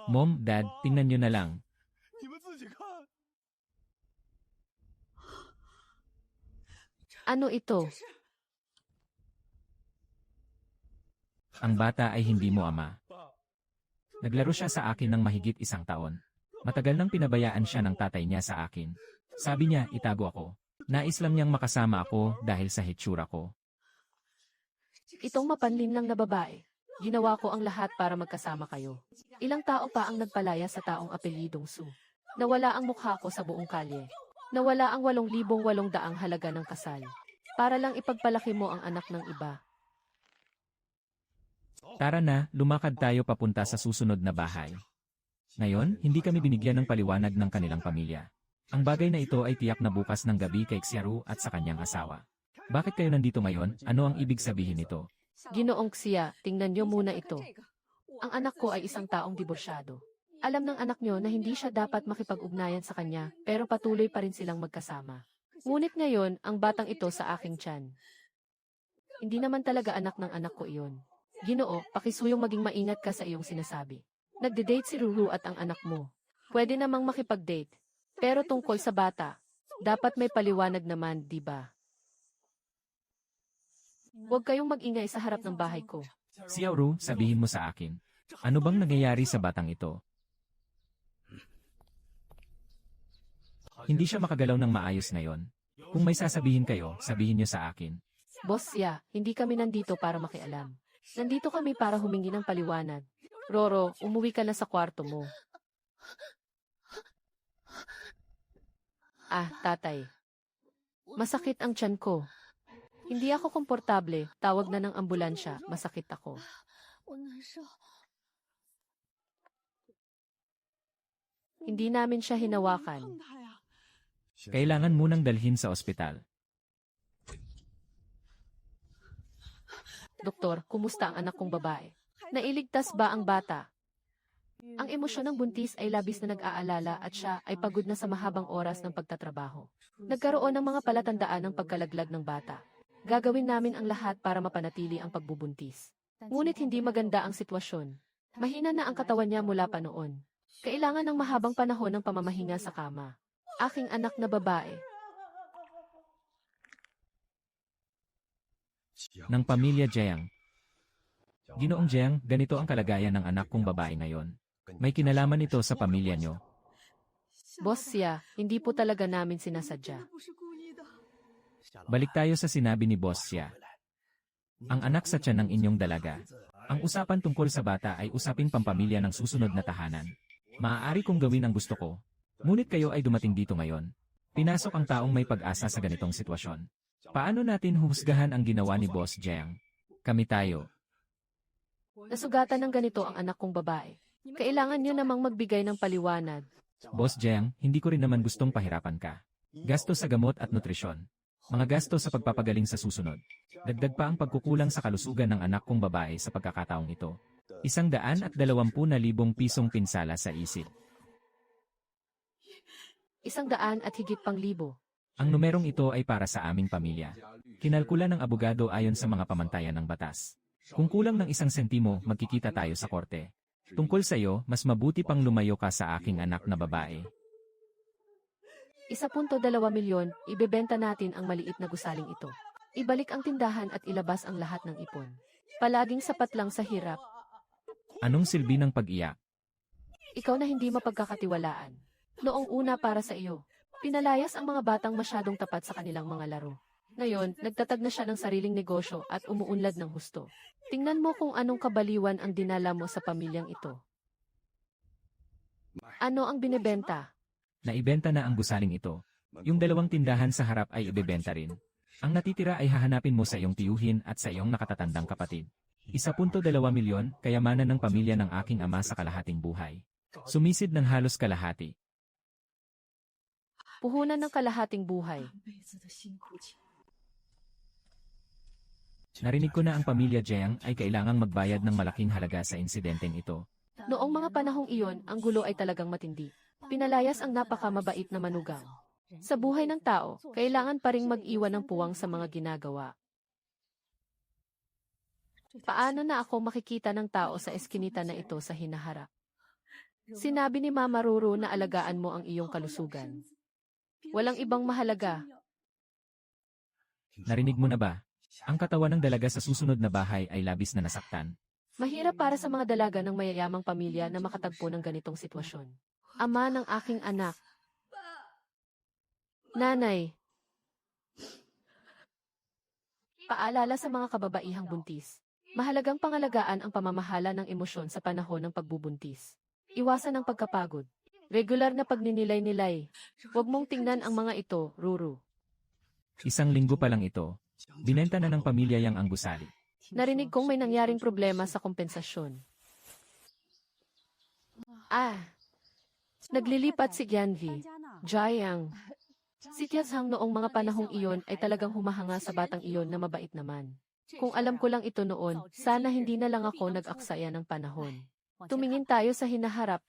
Mom, Dad, tingnan nyo na lang. Ano ito? Ang bata ay hindi mo ama. Naglaro siya sa akin ng mahigit 1 taon. Matagal nang pinabayaan siya ng tatay niya sa akin. Sabi niya, itago ako. Nais lang niyang makasama ako dahil sa hitsura ko. Itong mapanlin lang na babae. Ginawa ko ang lahat para magkasama kayo. Ilang tao pa ang nagpalaya sa taong apelyidong Su. Nawala ang mukha ko sa buong kalye. Nawala ang 8,800 halaga ng kasal. Para lang ipagpalaki mo ang anak ng iba. Tara na, lumakad tayo papunta sa susunod na bahay. Ngayon, hindi kami binigyan ng paliwanag ng kanilang pamilya. Ang bagay na ito ay tiyak na bukas ng gabi kay Xiaru at sa kanyang asawa. Bakit kayo nandito ngayon? Ano ang ibig sabihin nito? Ginoong Xia, tingnan niyo muna ito. Ang anak ko ay isang taong diborsyado. Alam ng anak niyo na hindi siya dapat makipag-ugnayan sa kanya, pero patuloy pa rin silang magkasama. Ngunit ngayon, ang batang ito sa aking tiyan. Hindi naman talaga anak ng anak ko iyon. Ginoo, pakisuyong maging maingat ka sa iyong sinasabi. Nagde-date si Ruru at ang anak mo. Pwede namang makipag-date. Pero tungkol sa bata, dapat may paliwanag naman, di ba? Huwag kayong mag-ingay sa harap ng bahay ko. Xiaoru, sabihin mo sa akin. Ano bang nangyayari sa batang ito? Hindi siya makagalaw ng maayos ngayon. Kung may sasabihin kayo, sabihin niyo sa akin. Boss Xia, hindi kami nandito para makialam. Nandito kami para humingi ng paliwanag. Roro, umuwi ka na sa kwarto mo. Ah, tatay. Masakit ang tiyan ko. Hindi ako komportable, tawag na ng ambulansya, masakit ako. Hindi namin siya hinawakan. Kailangan munang dalhin sa ospital. Doktor, kumusta ang anak kong babae? Nailigtas ba ang bata? Ang emosyon ng buntis ay labis na nag-aalala at siya ay pagod na sa mahabang oras ng pagtatrabaho. Nagkaroon ng mga palatandaan ng pagkalaglag ng bata. Gagawin namin ang lahat para mapanatili ang pagbubuntis. Ngunit hindi maganda ang sitwasyon. Mahina na ang katawan niya mula pa noon. Kailangan ng mahabang panahon ng pamamahinga sa kama. Aking anak na babae. Ng pamilya Jiang. Ginoong Jiang, ganito ang kalagayan ng anak kong babae ngayon. May kinalaman ito sa pamilya nyo. Boss Xia, hindi po talaga namin sinasadya. Balik tayo sa sinabi ni Boss Xia. Ang anak sa tiyan ng inyong dalaga. Ang usapan tungkol sa bata ay usaping pampamilya ng susunod na tahanan. Maaari kong gawin ang gusto ko. Ngunit kayo ay dumating dito ngayon. Pinasok ang taong may pag-asa sa ganitong sitwasyon. Paano natin huhusgahan ang ginawa ni Boss Jiang? Kami tayo. Nasugatan ng ganito ang anak kong babae. Kailangan niyo namang magbigay ng paliwanag. Boss Jiang, hindi ko rin naman gustong pahirapan ka. Gasto sa gamot at nutrisyon. Mga gasto sa pagpapagaling sa susunod. Dagdag pa ang pagkukulang sa kalusugan ng anak kong babae sa pagkakataong ito. 120,000 pisong pinsala sa isip. 100 at higit pang libo. Ang numerong ito ay para sa aming pamilya. Kinalkula ng abogado ayon sa mga pamantayan ng batas. Kung kulang ng 1 sentimo, magkikita tayo sa korte. Tungkol sa iyo, mas mabuti pang lumayo ka sa aking anak na babae. 1.2 milyon, ibebenta natin ang maliit na gusaling ito. Ibalik ang tindahan at ilabas ang lahat ng ipon. Palaging sapat lang sa hirap. Anong silbi ng pag-iyak? Ikaw na hindi mapagkakatiwalaan. Noong una para sa iyo, pinalayas ang mga batang masyadong tapat sa kanilang mga laro. Ngayon, nagtatag na siya ng sariling negosyo at umuunlad ng husto. Tingnan mo kung anong kabaliwan ang dinala mo sa pamilyang ito. Ano ang binebenta? Naibenta na ang gusaling ito. Yung 2 tindahan sa harap ay ibebenta rin. Ang natitira ay hahanapin mo sa iyong tiyuhin at sa iyong nakatatandang kapatid. 1.2 milyon, kayamanan ng pamilya ng aking ama sa kalahating buhay. Sumisid ng halos kalahati. Puhunan ng kalahating buhay. Narinig ko na ang pamilya Jiang ay kailangang magbayad ng malaking halaga sa insidenteng ito. Noong mga panahong iyon, ang gulo ay talagang matindi. Pinalayas ang napakamabait na manugang. Sa buhay ng tao, kailangan pa ring mag-iwan ng puwang sa mga ginagawa. Paano na ako makikita ng tao sa eskinita na ito sa hinaharap? Sinabi ni Mama Ruru na alagaan mo ang iyong kalusugan. Walang ibang mahalaga. Narinig mo na ba? Ang katawan ng dalaga sa susunod na bahay ay labis na nasaktan. Mahirap para sa mga dalaga ng mayayamang pamilya na makatagpo ng ganitong sitwasyon. Ama ng aking anak. Nanay. Paalala sa mga kababaihang buntis. Mahalagang pangalagaan ang pamamahala ng emosyon sa panahon ng pagbubuntis. Iwasan ang pagkapagod. Regular na pagninilay-nilay. Huwag mong tingnan ang mga ito, Ruru. 1 linggo pa lang ito. Binenta na ng pamilya yang ang gusali. Narinig kong may nangyaring problema sa kompensasyon. Naglilipat si Gianvi. Jiang. Si Tiazhang noong mga panahong iyon ay talagang humahanga sa batang iyon na mabait naman. Kung alam ko lang ito noon, sana hindi na lang ako nag-aksaya ng panahon. Tumingin tayo sa hinaharap.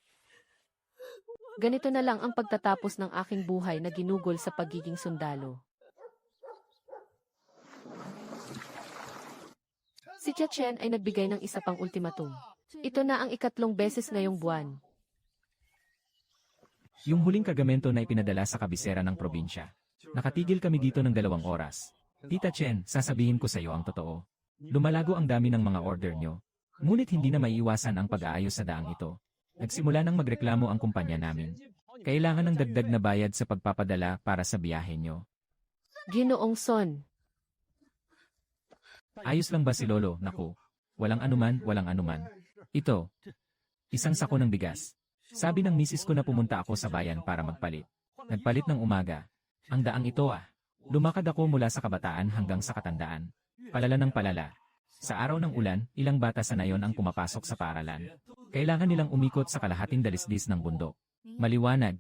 Ganito na lang ang pagtatapos ng aking buhay na ginugol sa pagiging sundalo. Si Tia Chen ay nagbigay ng isa pang ultimatum. Ito na ang 3 beses ngayong buwan. Yung huling kargamento na ipinadala sa kabisera ng probinsya. Nakatigil kami dito ng 2 oras. Tita Chen, sasabihin ko sa iyo ang totoo. Lumalago ang dami ng mga order nyo. Ngunit hindi na maiiwasan ang pag-aayos sa daang ito. Nagsimula nang magreklamo ang kumpanya namin. Kailangan ng dagdag na bayad sa pagpapadala para sa biyahe nyo. Ginoong Son. Ayos lang ba si Lolo? Naku. Walang anuman, walang anuman. Ito. Isang sako ng bigas. Sabi ng misis ko na pumunta ako sa bayan para magpalit. Nagpalit ng umaga. Ang daang ito ah. Lumakad ako mula sa kabataan hanggang sa katandaan. Palala ng palala. Sa araw ng ulan, ilang bata sa nayon ang pumapasok sa paaralan. Kailangan nilang umikot sa kalahating dalisdis ng bundok. Maliwanag.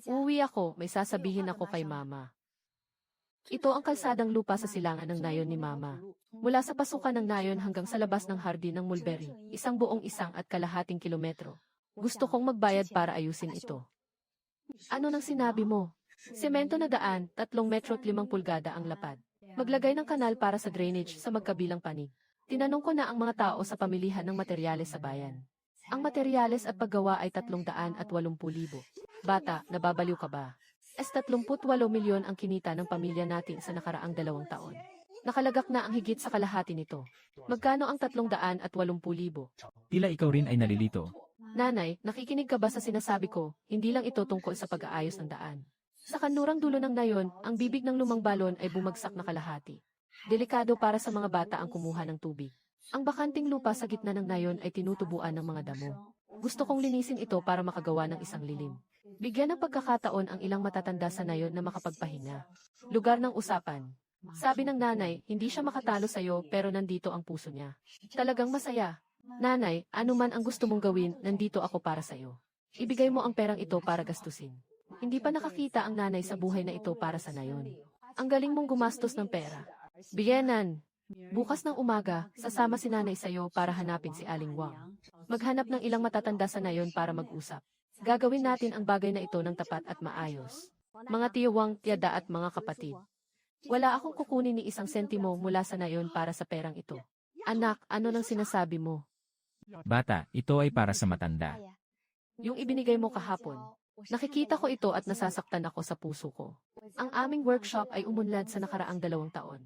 Uwi ako, may sasabihin ako kay Mama. Ito ang kalsadang lupa sa silangan ng nayon ni Mama. Mula sa pasukan ng nayon hanggang sa labas ng hardin ng Mulberry, isang buong 1.5 kilometro. Gusto kong magbayad para ayusin ito. Ano nang sinabi mo? Semento na daan, 3 metro at 5 pulgada ang lapad. Maglagay ng kanal para sa drainage sa magkabilang panig. Tinanong ko na ang mga tao sa pamilihan ng materyales sa bayan. Ang materyales at paggawa ay 380,000. Bata, nababaliw ka ba? 38 milyon ang kinita ng pamilya natin sa nakaraang 2 taon. Nakalagak na ang higit sa kalahati nito. Magkano ang 380,000? Tila ikaw rin ay nalilito. Nanay, nakikinig ka ba sa sinasabi ko? Hindi lang ito tungkol sa pag-aayos ng daan. Sa kanlurang dulo ng nayon, ang bibig ng lumang balon ay bumagsak na kalahati. Delikado para sa mga bata ang kumuha ng tubig. Ang bakanting lupa sa gitna ng nayon ay tinutubuan ng mga damo. Gusto kong linisin ito para makagawa ng isang lilim. Bigyan ng pagkakataon ang ilang matatanda sa nayon na makapagpahinga. Lugar ng usapan. Sabi ng nanay, hindi siya makatalo sa'yo pero nandito ang puso niya. Talagang masaya. Nanay, ano man ang gusto mong gawin, nandito ako para sa'yo. Ibigay mo ang perang ito para gastusin. Hindi pa nakakita ang nanay sa buhay na ito para sa nayon. Ang galing mong gumastos ng pera. Biyenan. Bukas ng umaga, sasama si nanay sa'yo para hanapin si Aling Wang. Maghanap ng ilang matatanda sa nayon para mag-usap. Gagawin natin ang bagay na ito ng tapat at maayos. Mga tiyawang, tiyada at mga kapatid. Wala akong kukunin ni isang sentimo mula sa nayon para sa perang ito. Anak, ano nang sinasabi mo? Bata, ito ay para sa matanda. Yung ibinigay mo kahapon. Nakikita ko ito at nasasaktan ako sa puso ko. Ang aming workshop ay umunlad sa nakaraang 2 taon.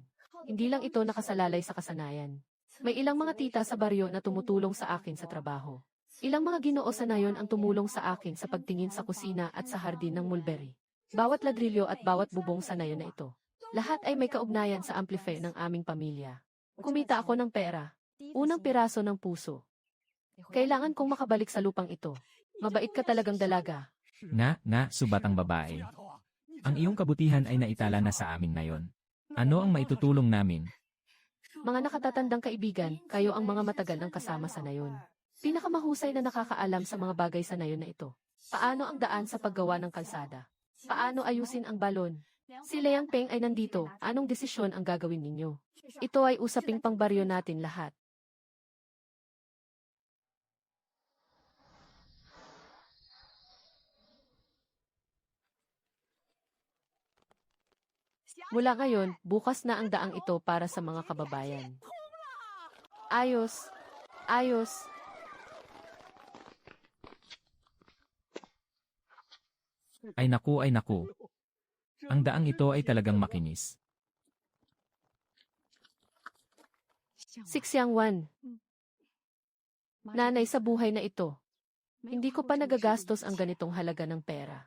Hindi lang ito nakasalalay sa kasanayan. May ilang mga tita sa baryo na tumutulong sa akin sa trabaho. Ilang mga ginoo sa nayon ang tumulong sa akin sa pagtingin sa kusina at sa hardin ng Mulberry. Bawat ladrilyo at bawat bubong sa nayon na ito. Lahat ay may kaugnayan sa amplifier ng aming pamilya. Kumita ako ng pera. Unang piraso ng puso. Kailangan kong makabalik sa lupang ito. Mabait ka talagang dalaga. Subatang babae. Ang iyong kabutihan ay naitala na sa amin ngayon. Ano ang maitutulong namin? Mga nakatatandang kaibigan, kayo ang mga matagal ng kasama sa nayon. Pinakamahusay na nakakaalam sa mga bagay sa nayon na ito. Paano ang daan sa paggawa ng kalsada? Paano ayusin ang balon? Si Liang Peng ay nandito. Anong desisyon ang gagawin ninyo? Ito ay usaping pangbaryo natin lahat. Mula ngayon, bukas na ang daang ito para sa mga kababayan. Ayos. Ayos. Ay naku, ay naku. Ang daang ito ay talagang makinis. Sixiang Wan. Nanay, sa buhay na ito, hindi ko pa nagagastos ang ganitong halaga ng pera.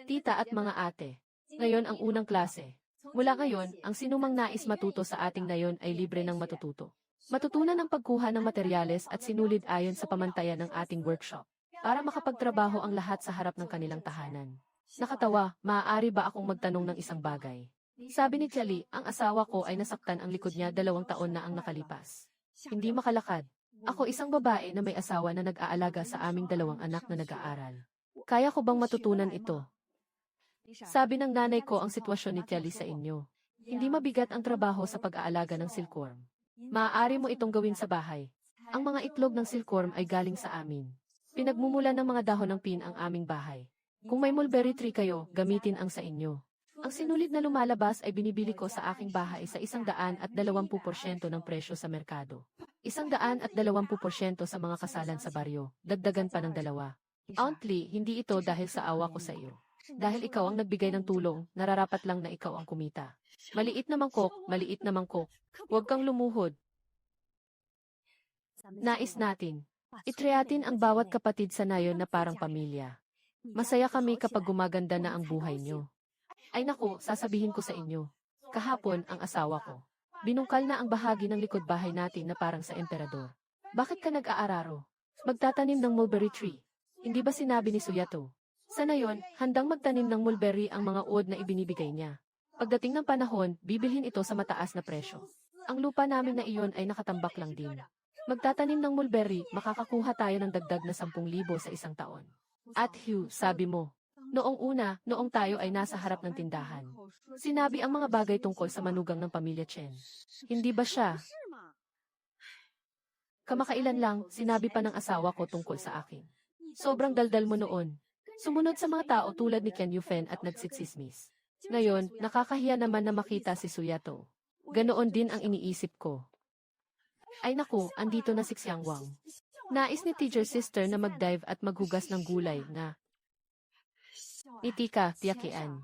Tita at mga ate, ngayon ang unang klase. Mula ngayon, ang sinumang nais matuto sa ating nayon ay libre ng matututo. Matutunan ang pagkuha ng materyales at sinulid ayon sa pamantayan ng ating workshop para makapagtrabaho ang lahat sa harap ng kanilang tahanan. Nakatawa, maaari ba akong magtanong ng isang bagay? Sabi ni Chali, ang asawa ko ay nasaktan ang likod niya 2 taon na ang nakalipas. Hindi makalakad. Ako isang babae na may asawa na nag-aalaga sa aming 2 anak na nag-aaral. Kaya ko bang matutunan ito? Sabi ng nanay ko ang sitwasyon ni Chali sa inyo. Hindi mabigat ang trabaho sa pag-aalaga ng silkworm. Maaari mo itong gawin sa bahay. Ang mga itlog ng silkworm ay galing sa amin. Pinagmumulan ng mga dahon ng pin ang aming bahay. Kung may mulberry tree kayo, gamitin ang sa inyo. Ang sinulid na lumalabas ay binibili ko sa aking bahay sa 120% ng presyo sa merkado. 120% sa mga kasalan sa baryo, dagdagan pa ng 2. Auntie, hindi ito dahil sa awa ko sa iyo. Dahil ikaw ang nagbigay ng tulong, nararapat lang na ikaw ang kumita. Maliit na mangkok, maliit na mangkok. Huwag kang lumuhod. Nais natin. Itreatin ang bawat kapatid sa nayon na parang pamilya. Masaya kami kapag gumaganda na ang buhay nyo. Ay naku, sasabihin ko sa inyo. Kahapon, ang asawa ko. Binungkal na ang bahagi ng likod bahay natin na parang sa emperador. Bakit ka nag-aararo? Magtatanim ng mulberry tree. Hindi ba sinabi ni Suyato? Sa nayon, handang magtanim ng mulberry ang mga uod na ibinibigay niya. Pagdating ng panahon, bibilhin ito sa mataas na presyo. Ang lupa namin na iyon ay nakatambak lang din. Magtatanim ng mulberry, makakakuha tayo ng dagdag na 10,000 sa isang taon. At Hugh, sabi mo, noong tayo ay nasa harap ng tindahan. Sinabi ang mga bagay tungkol sa manugang ng pamilya Chen. Hindi ba siya? Kamakailan lang, sinabi pa ng asawa ko tungkol sa akin. Sobrang daldal mo noon. Sumunod sa mga tao tulad ni Ken Yufen at nagsitsismis. Ngayon, nakakahiya naman na makita si Suyato. Ganoon din ang iniisip ko. Ay naku, andito na si Xiang Wang. Nais ni teacher sister na mag-dive at maghugas ng gulay na. Ngiti ka, Tia Kian.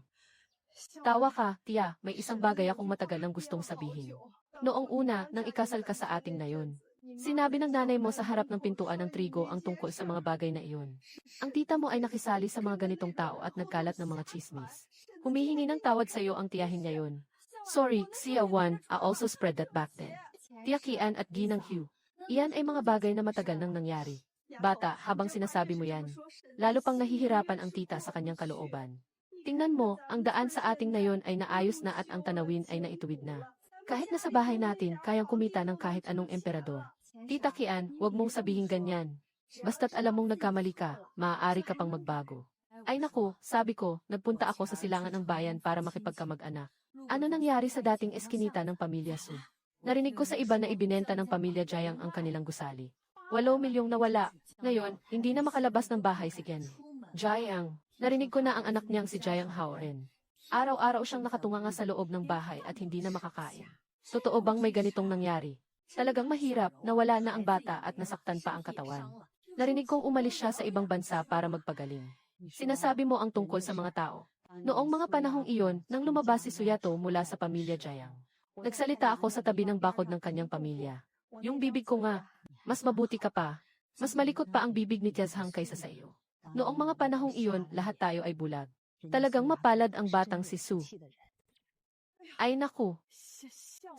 Tawa ka, Tia, may isang bagay akong matagal nang gustong sabihin. Noong una, nang ikasal ka sa ating na yon. Sinabi ng nanay mo sa harap ng pintuan ng trigo ang tungkol sa mga bagay na iyon. Ang tita mo ay nakisali sa mga ganitong tao at nagkalat ng mga chismis. Humihingi ng tawad sa iyo ang tiyahin niya yon. Sorry, Xia Wan, I also spread that back then. Tia Kian at Ginang Hugh. Iyan ay mga bagay na matagal nang nangyari. Bata, habang sinasabi mo yan, lalo pang nahihirapan ang tita sa kanyang kalooban. Tingnan mo, ang daan sa ating na yon ay naayos na at ang tanawin ay naituwid na. Kahit na sa bahay natin, kayang kumita ng kahit anong emperador. Tita Kian, huwag mong sabihin ganyan. Basta't alam mong nagkamali ka, maaari ka pang magbago. Ay naku, sabi ko, nagpunta ako sa silangan ng bayan para makipagkamag-anak. Ano nangyari sa dating eskinita ng pamilya Su? Narinig ko sa iba na ibinenta ng pamilya Jiang ang kanilang gusali. 8 milyong nawala. Ngayon, hindi na makalabas ng bahay si Ken. Jiang, narinig ko na ang anak niyang si Jiang Haoren. Araw-araw siyang nakatunganga sa loob ng bahay at hindi na makakain. Totoo bang may ganitong nangyari? Talagang mahirap, nawala na ang bata at nasaktan pa ang katawan. Narinig kong umalis siya sa ibang bansa para magpagaling. Sinasabi mo ang tungkol sa mga tao. Noong mga panahong iyon, nang lumabas si Suyato mula sa pamilya Jiang. Nagsalita ako sa tabi ng bakod ng kanyang pamilya. Yung bibig ko nga, mas mabuti ka pa. Mas malikot pa ang bibig ni Tiazhang kaysa sa iyo. Noong mga panahong iyon, lahat tayo ay bulag. Talagang mapalad ang batang si Su. Ay naku.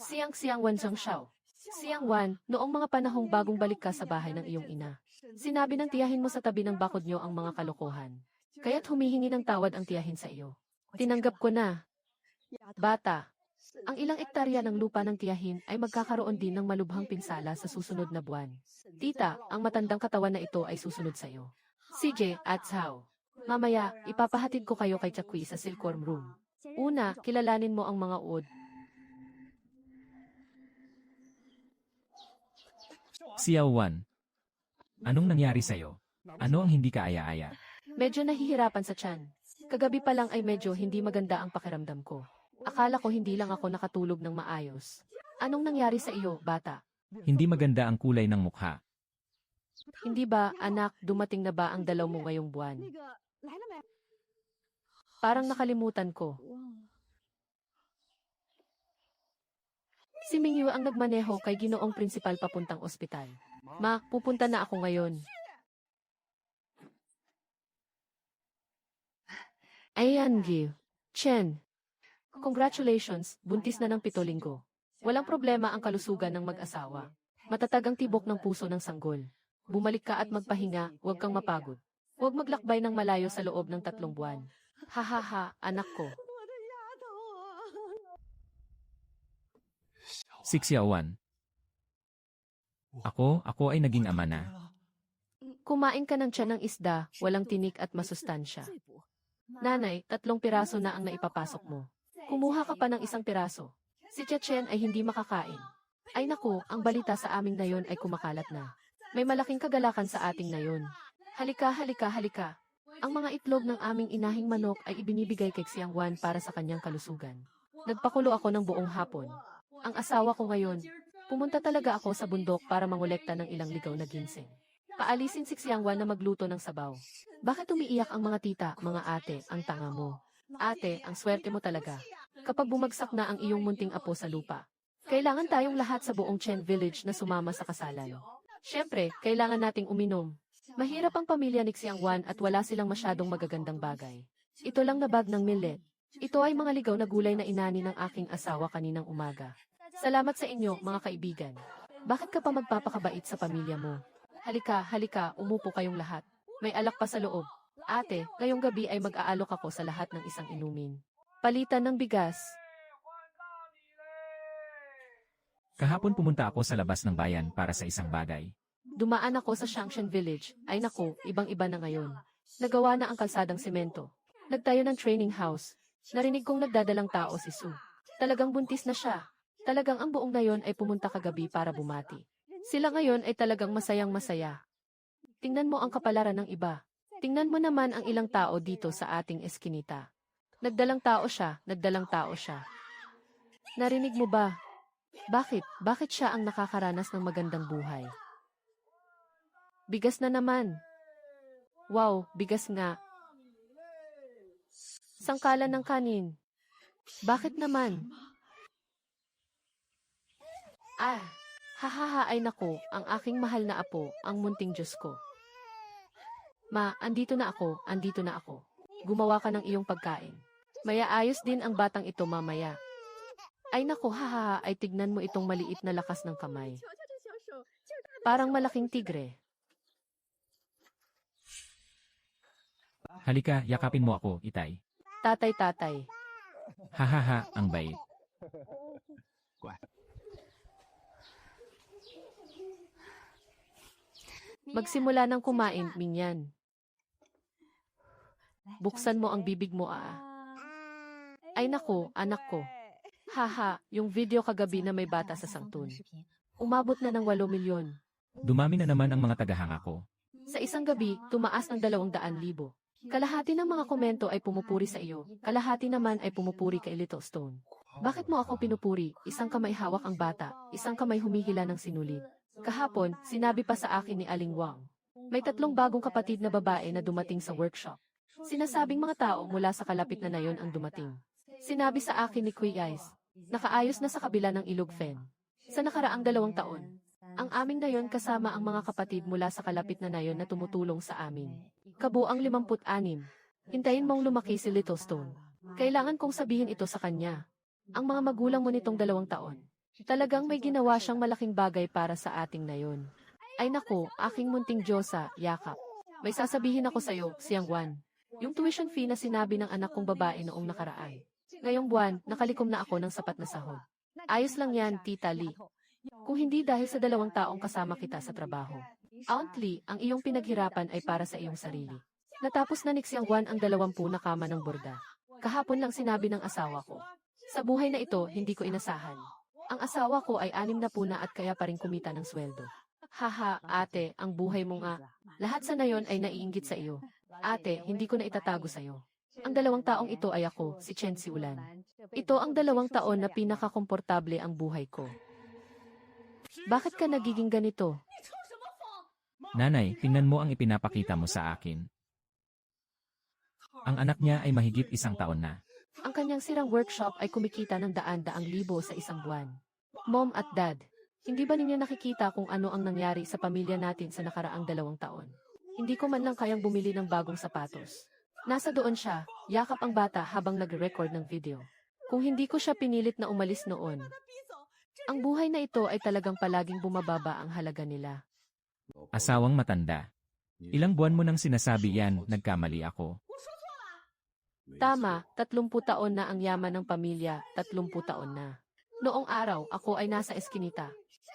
Siyang Wan Zhangxiao. Siyang Wan, noong mga panahong bagong balik ka sa bahay ng iyong ina. Sinabi ng tiyahin mo sa tabi ng bakod niyo ang mga kalokohan. Kaya't humihingi ng tawad ang tiyahin sa iyo. Tinanggap ko na. Bata. Ang ilang ektarya ng lupa ng tiyahin ay magkakaroon din ng malubhang pinsala sa susunod na buwan. Tita, ang matandang katawan na ito ay susunod sa iyo. CJ at Zhao. Mamaya, ipapahatid ko kayo kay Chakwi sa silkworm room. Una, kilalanin mo ang mga uod. Xiao Wan. Anong nangyari sa'yo? Ano ang hindi ka aya-aya? Medyo nahihirapan sa tiyan. Kagabi pa lang ay medyo hindi maganda ang pakiramdam ko. Akala ko hindi lang ako nakatulog ng maayos. Anong nangyari sa iyo, bata? Hindi maganda ang kulay ng mukha. Hindi ba, anak, dumating na ba ang dalaw mo ngayong buwan? Parang nakalimutan ko. Si Mingyu ang nagmaneho kay Ginoong Prinsipal papuntang ospital. Ma, pupunta na ako ngayon. Ayan, Gil. Chen. Congratulations, buntis na ng 7 linggo. Walang problema ang kalusugan ng mag-asawa. Matatag ang tibok ng puso ng sanggol. Bumalik ka at magpahinga, huwag kang mapagod. Huwag maglakbay ng malayo sa loob ng 3 buwan. Ha, anak ko. Si Xiao Wan. Ako ay naging ama na. Kumain ka ng tiyan ng isda, walang tinik at masustansya. Nanay, 3 piraso na ang naipapasok mo. Kumuha ka pa ng 1 piraso. Si Chen ay hindi makakain. Ay naku, ang balita sa aming nayon ay kumakalat na. May malaking kagalakan sa ating nayon. Halika. Ang mga itlog ng aming inahing manok ay ibinibigay kay Xiang Wan para sa kanyang kalusugan. Nagpakulo ako ng buong hapon. Ang asawa ko ngayon, pumunta talaga ako sa bundok para mangolekta ng ilang ligaw na ginseng. Paalisin si Xiang Wan na magluto ng sabaw. Bakit umiiyak ang mga tita, mga ate, ang tanga mo? Ate, ang swerte mo talaga. Kapag bumagsak na ang iyong munting apo sa lupa, kailangan tayong lahat sa buong Chen Village na sumama sa kasalan. Siyempre, kailangan nating uminom. Mahirap ang pamilya ni Xiang Wan at wala silang masyadong magagandang bagay. Ito lang na bag ng millet. Ito ay mga ligaw na gulay na inani ng aking asawa kaninang umaga. Salamat sa inyo, mga kaibigan. Bakit ka pa magpapakabait sa pamilya mo? Halika, halika, umupo kayong lahat. May alak pa sa loob. Ate, ngayong gabi ay mag-aalok ako sa lahat ng isang inumin. Palitan ng bigas. Kahapon pumunta ako sa labas ng bayan para sa isang bagay. Dumaan ako sa Shangshan Village. Ay naku, ibang-iba na ngayon. Nagawa na ang kalsadang semento. Nagtayo ng training house. Narinig kong nagdadalang tao si Su. Talagang buntis na siya. Talagang ang buong nayon ay pumunta kagabi para bumati. Sila ngayon ay talagang masayang masaya. Tingnan mo ang kapalaran ng iba. Tingnan mo naman ang ilang tao dito sa ating eskinita. Nagdalang tao siya, nagdalang tao siya. Narinig mo ba? Bakit? Bakit siya ang nakakaranas ng magandang buhay? Bigas na naman. Wow, bigas nga. Sangkalan ng kanin. Bakit naman? Hahaha ay nako, ang aking mahal na apo, ang munting Diyos ko. Ma, andito na ako, andito na ako. Gumawa ka ng iyong pagkain. Maya ayos din ang batang ito mamaya. Ay nako, hahaha, ay tignan mo itong maliit na lakas ng kamay. Parang malaking tigre. Halika, yakapin mo ako, Itay. Tatay. Hahaha, ang bait. Magsimula ng kumain, Minyan. Buksan mo ang bibig mo, Ay nako, anak ko. Haha, yung video kagabi na may bata sa sangtun. Umabot na ng 8 milyon. Dumami na naman ang mga tagahanga ko. Sa isang gabi, tumaas ng 200,000. Kalahati ng mga komento ay pumupuri sa iyo, kalahati naman ay pumupuri kay Little Stone. Bakit mo ako pinupuri? Isang kamay hawak ang bata, isang kamay humihila ng sinulid. Kahapon, sinabi pa sa akin ni Aling Wang. May 3 bagong kapatid na babae na dumating sa workshop. Sinasabing mga tao mula sa kalapit na nayon ang dumating. Sinabi sa akin ni Kui Eyes, nakaayos na sa kabila ng ilog Fen. Sa nakaraang 2 taon, ang aming nayon kasama ang mga kapatid mula sa kalapit na nayon na tumutulong sa amin. Kabuang 56. Hintayin mong lumaki si Little Stone. Kailangan kong sabihin ito sa kanya. Ang mga magulang mo nitong 2 taon. Talagang may ginawa siyang malaking bagay para sa ating nayon. Ay nako, aking munting Diyosa, yakap. May sasabihin ako sa iyo, Xiang Wan. Yung tuition fee na sinabi ng anak kong babae noong nakaraan. Ngayong buwan, nakalikom na ako ng sapat na sahod. Ayos lang yan, Tita Lee. Kung hindi dahil sa 2 taong kasama kita sa trabaho. Aunt Lee, ang iyong pinaghirapan ay para sa iyong sarili. Natapos na ni Xiang Wan ang 20 na kama ng borda. Kahapon lang sinabi ng asawa ko. Sa buhay na ito, hindi ko inasahan. Ang asawa ko ay 60 na at kaya pa rin kumita ng sweldo. Haha, ate, ang buhay mo nga. Lahat sa nayon ay naiinggit sa iyo. Ate, hindi ko na itatago sa iyo. Ang 2 taong ito ay ako, si Chen Siulan. Ito ang 2 taon na pinakakomportable ang buhay ko. Bakit ka nagiging ganito? Nanay, tingnan mo ang ipinapakita mo sa akin. Ang anak niya ay mahigit 1 taon na. Ang kanyang sirang workshop ay kumikita ng 100,000 sa isang buwan. Mom at Dad, hindi ba ninyo nakikita kung ano ang nangyari sa pamilya natin sa nakaraang 2 taon? Hindi ko man lang kayang bumili ng bagong sapatos. Nasa doon siya, yakap ang bata habang nag-record ng video. Kung hindi ko siya pinilit na umalis noon, ang buhay na ito ay talagang palaging bumababa ang halaga nila. Asawang matanda. Ilang buwan mo nang sinasabi yan, nagkamali ako. Tama, 30 taon na ang yaman ng pamilya, 30 taon na. Noong araw, ako ay nasa eskinita.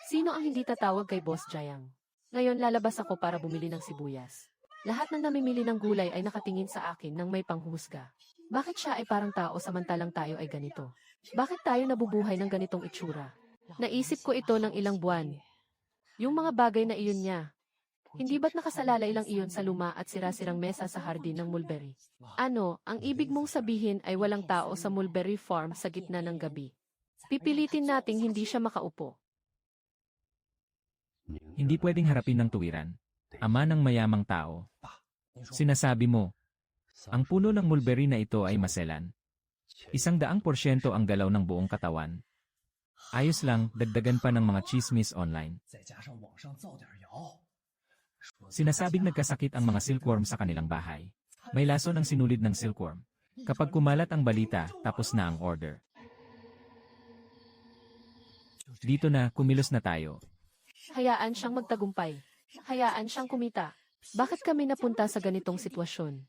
Sino ang hindi tatawag kay Boss Jayang? Ngayon lalabas ako para bumili ng sibuyas. Lahat ng namimili ng gulay ay nakatingin sa akin nang may panghusga. Bakit siya ay parang tao samantalang tayo ay ganito? Bakit tayo nabubuhay ng ganitong itsura? Naisip ko ito ng ilang buwan. Yung mga bagay na iyon niya. Hindi ba't nakasalalay lang iyon sa luma at sira-sirang mesa sa hardin ng mulberry? Ano, ang ibig mong sabihin ay walang tao sa mulberry farm sa gitna ng gabi. Pipilitin nating hindi siya makaupo. Hindi pwedeng harapin ng tuwiran. Ama ng mayamang tao. Sinasabi mo, ang puno ng mulberry na ito ay maselan. 100% ang galaw ng buong katawan. Ayos lang, dagdagan pa ng mga chismis online. Sinasabing nagkasakit ang mga silkworm sa kanilang bahay. May lason ang sinulid ng silkworm. Kapag kumalat ang balita, tapos na ang order. Dito na, kumilos na tayo. Hayaan siyang magtagumpay. Hayaan siyang kumita. Bakit kami napunta sa ganitong sitwasyon?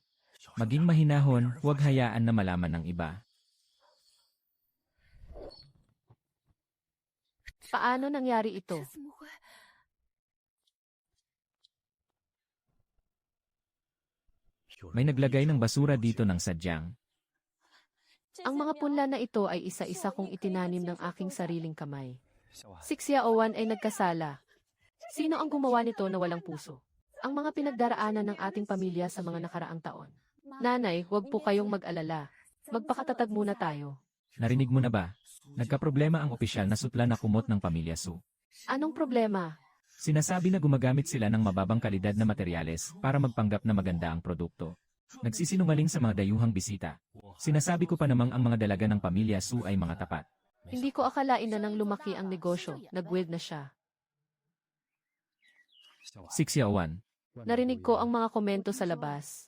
Maging mahinahon, huwag hayaan na malaman ng iba. Paano nangyari ito? May naglagay ng basura dito ng sadyang. Ang mga punla na ito ay isa-isa kong itinanim ng aking sariling kamay. Si Xiaowan ay nagkasala. Sino ang gumawa nito na walang puso? Ang mga pinagdaraanan ng ating pamilya sa mga nakaraang taon. Nanay, huwag po kayong mag-alala. Magpakatatag muna tayo. Narinig mo na ba? Nagkaproblema ang opisyal na sutla na kumot ng pamilya Su. Anong problema? Sinasabi na gumagamit sila ng mababang kalidad na materyales para magpanggap na maganda ang produkto. Nagsisinungaling sa mga dayuhang bisita. Sinasabi ko pa namang ang mga dalaga ng pamilya Su ay mga tapat. Hindi ko akalain na nang lumaki ang negosyo, nag-wild na siya. 601. Narinig ko ang mga komento sa labas.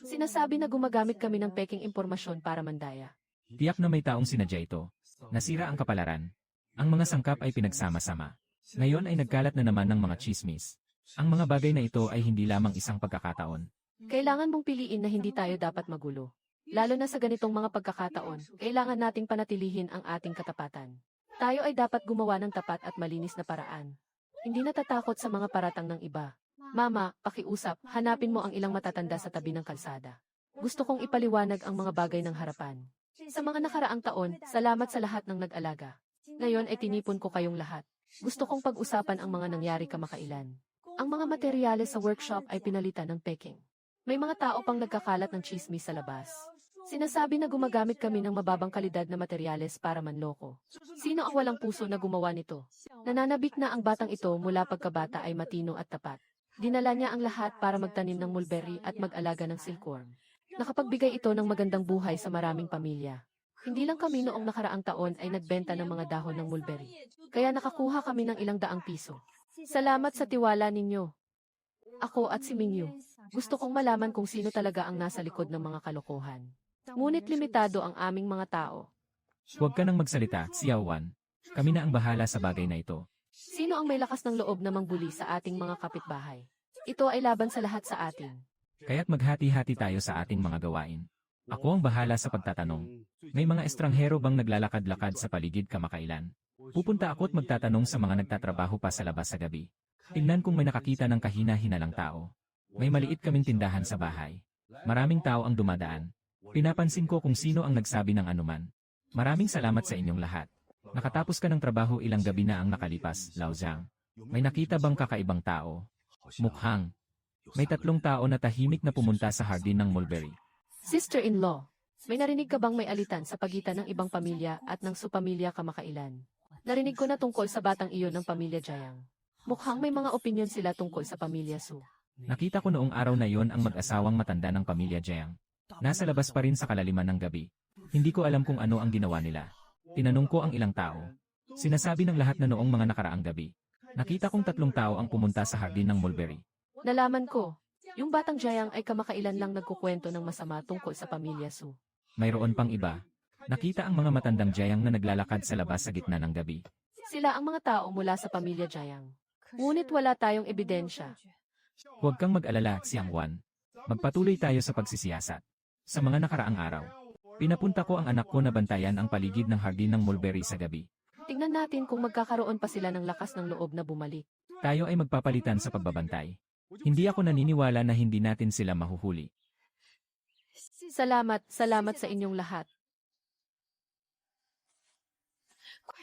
Sinasabi na gumagamit kami ng peking impormasyon para mandaya. Tiyak na may taong sinadya ito. Nasira ang kapalaran. Ang mga sangkap ay pinagsama-sama. Ngayon ay nagkalat na naman ng mga chismis. Ang mga bagay na ito ay hindi lamang isang pagkakataon. Kailangan mong piliin na hindi tayo dapat magulo. Lalo na sa ganitong mga pagkakataon, kailangan nating panatilihin ang ating katapatan. Tayo ay dapat gumawa ng tapat at malinis na paraan. Hindi natatakot sa mga paratang ng iba. Mama, pakiusap, hanapin mo ang ilang matatanda sa tabi ng kalsada. Gusto kong ipaliwanag ang mga bagay ng harapan. Sa mga nakaraang taon, salamat sa lahat ng nag-alaga. Ngayon ay tinipon ko kayong lahat. Gusto kong pag-usapan ang mga nangyari kamakailan. Ang mga materyales sa workshop ay pinalitan ng peking. May mga tao pang nagkakalat ng chismis sa labas. Sinasabi na gumagamit kami ng mababang kalidad na materyales para manloko. Sino ang walang puso na gumawa nito? Nananabik na ang batang ito mula pagkabata ay matino at tapat. Dinala niya ang lahat para magtanim ng mulberry at mag-alaga ng silkworm. Nakapagbigay ito ng magandang buhay sa maraming pamilya. Hindi lang kami noong nakaraang taon ay nagbenta ng mga dahon ng mulberry. Kaya nakakuha kami ng ilang daang piso. Salamat sa tiwala ninyo. Ako at si Mingyu. Gusto kong malaman kung sino talaga ang nasa likod ng mga kalokohan. Ngunit limitado ang aming mga tao. Huwag ka nang magsalita, Xiaowan. Kami na ang bahala sa bagay na ito. Sino ang may lakas ng loob na mangbuli sa ating mga kapitbahay? Ito ay laban sa lahat sa atin. Kaya't maghati-hati tayo sa ating mga gawain. Ako ang bahala sa pagtatanong. May mga estranghero bang naglalakad-lakad sa paligid kamakailan? Pupunta ako at magtatanong sa mga nagtatrabaho pa sa labas sa gabi. Tingnan kung may nakakita ng kahina-hinalang tao. May maliit kaming tindahan sa bahay. Maraming tao ang dumadaan. Pinapansin ko kung sino ang nagsabi ng anuman. Maraming salamat sa inyong lahat. Nakatapos ka ng trabaho ilang gabi na ang nakalipas, Lao Zhang. May nakita bang kakaibang tao? Mukhang. May 3 tao na tahimik na pumunta sa hardin ng mulberry. Sister-in-law, may narinig ka bang may alitan sa pagitan ng ibang pamilya at ng supamilya kamakailan? Narinig ko na tungkol sa batang iyon ng pamilya Jiang. Mukhang may mga opinyon sila tungkol sa pamilya Su. Nakita ko noong araw na yon ang mag-asawang matanda ng pamilya Jiang. Nasa labas pa rin sa kalaliman ng gabi. Hindi ko alam kung ano ang ginawa nila. Tinanong ko ang ilang tao. Sinasabi ng lahat na noong mga nakaraang gabi. Nakita kong 3 tao ang pumunta sa hardin ng mulberry. Nalaman ko, yung batang Jiang ay kamakailan lang nagkukwento ng masama tungkol sa pamilya Su. Mayroon pang iba. Nakita ang mga matandang Jiang na naglalakad sa labas sa gitna ng gabi. Sila ang mga tao mula sa pamilya Jiang. Ngunit wala tayong ebidensya. Huwag kang mag-alala, Xiangwan. Magpatuloy tayo sa pagsisiyasat. Sa mga nakaraang araw, pinapunta ko ang anak ko na bantayan ang paligid ng hardin ng mulberry sa gabi. Tingnan natin kung magkakaroon pa sila ng lakas ng loob na bumalik. Tayo ay magpapalitan sa pagbabantay. Hindi ako naniniwala na hindi natin sila mahuhuli. Salamat sa inyong lahat.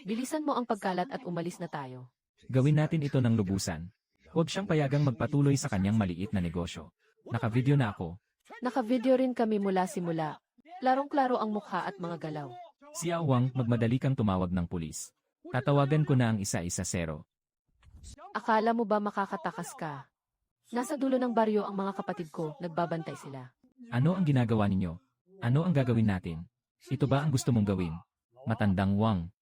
Bilisan mo ang pagkalat at umalis na tayo. Gawin natin ito ng lubusan. Huwag siyang payagang magpatuloy sa kanyang maliit na negosyo. Naka-video na ako. Naka-video rin kami mula simula. Klarong-klaro ang mukha at mga galaw. Si Awang, magmadali kang tumawag ng pulis. Tatawagan ko na ang 110. Akala mo ba makakatakas ka? Nasa dulo ng baryo ang mga kapatid ko, nagbabantay sila. Ano ang ginagawa ninyo? Ano ang gagawin natin? Ito ba ang gusto mong gawin? Matandang Wang.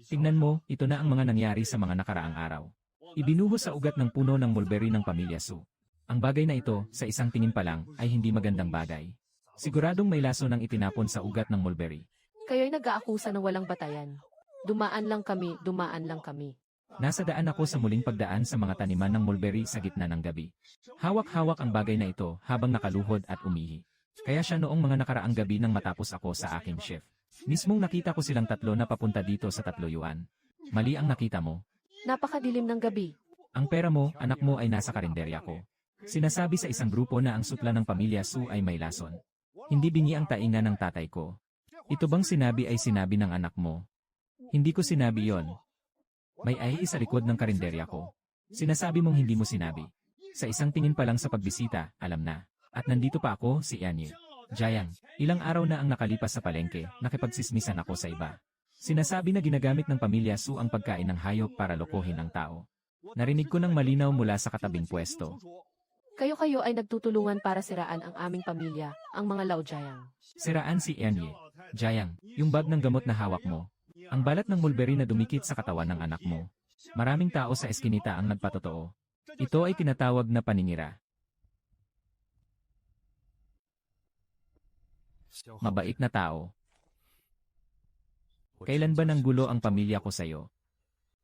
Tingnan mo, ito na ang mga nangyari sa mga nakaraang araw. Ibinuhos sa ugat ng puno ng mulberry ng pamilya Su. Ang bagay na ito, sa isang tingin pa lang, ay hindi magandang bagay. Siguradong may laso ng itinapon sa ugat ng mulberry. Kayo'y nag-aakusa ng walang batayan. Dumaan lang kami, dumaan lang kami. Nasa daan ako sa muling pagdaan sa mga taniman ng mulberry sa gitna ng gabi. Hawak-hawak ang bagay na ito habang nakaluhod at umihi. Kaya siya noong mga nakaraang gabi nang matapos ako sa aking shift. Mismong nakita ko silang tatlo na papunta dito sa Tatluyuan. Mali ang nakita mo. Napakadilim ng gabi. Ang pera mo, anak mo ay nasa karinderya ko. Sinasabi sa isang grupo na ang sutla ng pamilya Su ay may lason. Hindi bingi ang tainga ng tatay ko. Ito bang sinabi ay sinabi ng anak mo? Hindi ko sinabi yon. May ahi sa likod ng karinderya ko. Sinasabi mong hindi mo sinabi. Sa isang tingin pa lang sa pagbisita, alam na. At nandito pa ako, si Anye. Jayang, ilang araw na ang nakalipas sa palengke, nakipagsismisan ako sa iba. Sinasabi na ginagamit ng pamilya Su ang pagkain ng hayop para lokohin ang tao. Narinig ko ng malinaw mula sa katabing pwesto. Kayo-kayo ay nagtutulungan para siraan ang aming pamilya, ang mga Laojayang. Siraan si Anye. Jayang, yung bag ng gamot na hawak mo. Ang balat ng mulberry na dumikit sa katawan ng anak mo. Maraming tao sa eskinita ang nagpatotoo. Ito ay tinatawag na paninira. Mabait na tao. Kailan ba nanggulo ang pamilya ko sa'yo?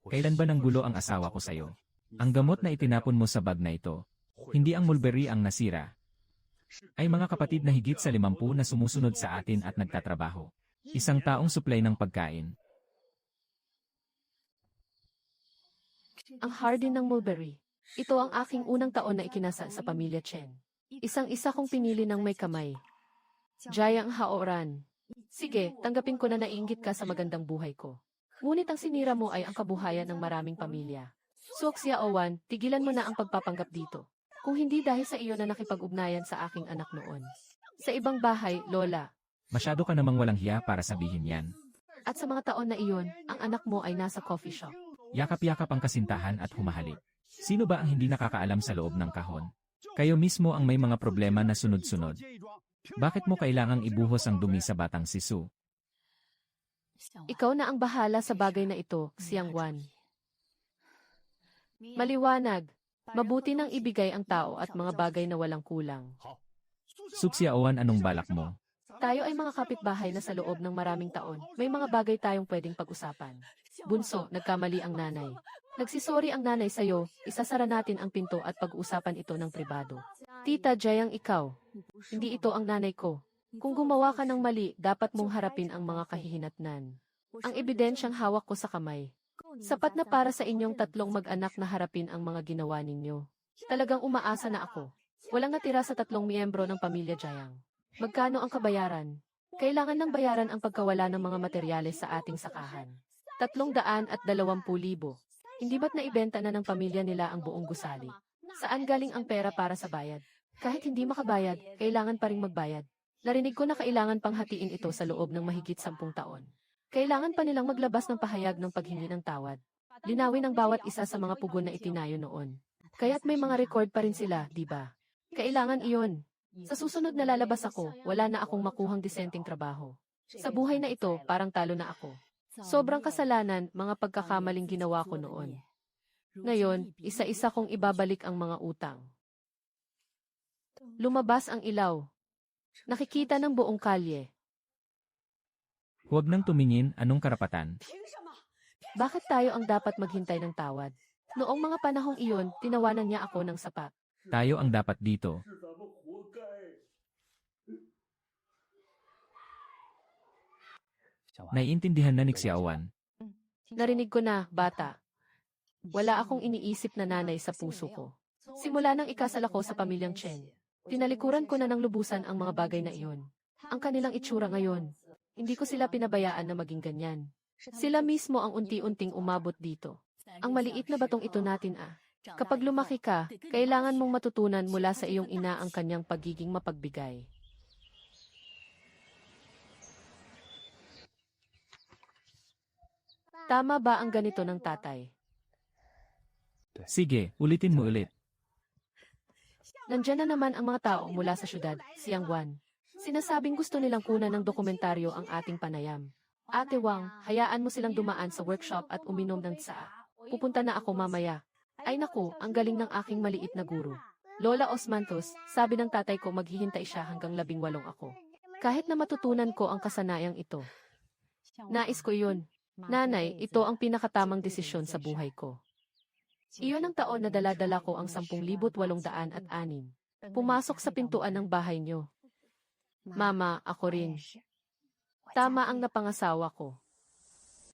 Kailan ba nanggulo ang asawa ko sa'yo? Ang gamot na itinapon mo sa bag na ito, hindi ang mulberry ang nasira. Ay mga kapatid na higit sa 50 na sumusunod sa atin at nagtatrabaho. Isang taong supply ng pagkain. Ang hardin ng mulberry. Ito ang aking unang taon na ikinasal sa pamilya Chen. Isang-isa kong pinili ng may kamay. Jayang Haoran. Sige, tanggapin ko na naiinggit ka sa magandang buhay ko. Ngunit ang sinira mo ay ang kabuhayan ng maraming pamilya. Suoxia Owan, tigilan mo na ang pagpapanggap dito. Kung hindi dahil sa iyo na nakipag-ugnayan sa aking anak noon. Sa ibang bahay, Lola. Masyado ka namang walang hiya para sabihin yan. At sa mga taon na iyon, ang anak mo ay nasa coffee shop. Yakap-yakap ang kasintahan at humahalik. Sino ba ang hindi nakakaalam sa loob ng kahon? Kayo mismo ang may mga problema na sunod-sunod. Bakit mo kailangang ibuhos ang dumi sa batang si Su? Ikaw na ang bahala sa bagay na ito, Xiang Wan. Maliwanag. Mabuti nang ibigay ang tao at mga bagay na walang kulang. Suksiaoan, anong balak mo? Tayo ay mga kapitbahay na sa loob ng maraming taon. May mga bagay tayong pwedeng pag-usapan. Bunso, nagkamali ang nanay. Nagsisori ang nanay sa'yo, isasara natin ang pinto at pag-uusapan ito ng pribado. Tita Jayang, ikaw. Hindi ito ang nanay ko. Kung gumawa ka ng mali, dapat mong harapin ang mga kahihinatnan. Ang ebidensyang hawak ko sa kamay. Sapat na para sa inyong tatlong mag-anak na harapin ang mga ginawa ninyo. Talagang umaasa na ako. Walang natira sa tatlong miyembro ng pamilya Jayang. Magkano ang kabayaran? Kailangan ng bayaran ang pagkawala ng mga materyales sa ating sakahan. 320,000. Hindi ba't naibenta na ng pamilya nila ang buong gusali? Saan galing ang pera para sa bayad? Kahit hindi makabayad, kailangan pa ring magbayad. Narinig ko na kailangan pang hatiin ito sa loob ng mahigit 10 taon. Kailangan pa nilang maglabas ng pahayag ng paghingi ng tawad. Linawin ang bawat isa sa mga pugon na itinayo noon. Kaya't may mga record pa rin sila, di ba? Kailangan iyon. Sa susunod na lalabas ako, wala na akong makuhang disenteng trabaho. Sa buhay na ito, parang talo na ako. Sobrang kasalanan, mga pagkakamaling ginawa ko noon. Ngayon, isa-isa kong ibabalik ang mga utang. Lumabas ang ilaw. Nakikita ng buong kalye. Huwag nang tumingin, anong karapatan? Bakit tayo ang dapat maghintay ng tawad? Noong mga panahong iyon, tinawanan niya ako ng sapat. Tayo ang dapat dito. Naiintindihan na ni Xiaowan. Narinig ko na, bata. Wala akong iniisip na nanay sa puso ko. Simula nang ikasal ako sa pamilyang Chen, tinalikuran ko na ng lubusan ang mga bagay na iyon. Ang kanilang itsura ngayon. Hindi ko sila pinabayaan na maging ganyan. Sila mismo ang unti-unting umabot dito. Ang maliit na batong ito natin Kapag lumaki ka, kailangan mong matutunan mula sa iyong ina ang kanyang pagiging mapagbigay. Tama ba ang ganito ng tatay? Sige, ulitin mo ulit. Nandiyan na naman ang mga tao mula sa syudad, Xiangwan. Sinasabing gusto nilang kunan ng dokumentaryo ang ating panayam. Ate Wang, hayaan mo silang dumaan sa workshop at uminom ng tsaa. Pupunta na ako mamaya. Ay naku, ang galing ng aking maliit na guro. Lola Osmantos, sabi ng tatay ko maghihintay siya hanggang 18 ako. Kahit na matutunan ko ang kasanayang ito. Nais ko yun. Nanay, ito ang pinakatamang desisyon sa buhay ko. Iyon ang taon na dala-dala ko ang 10,806. Pumasok sa pintuan ng bahay niyo. Mama, ako rin. Tama ang napangasawa ko.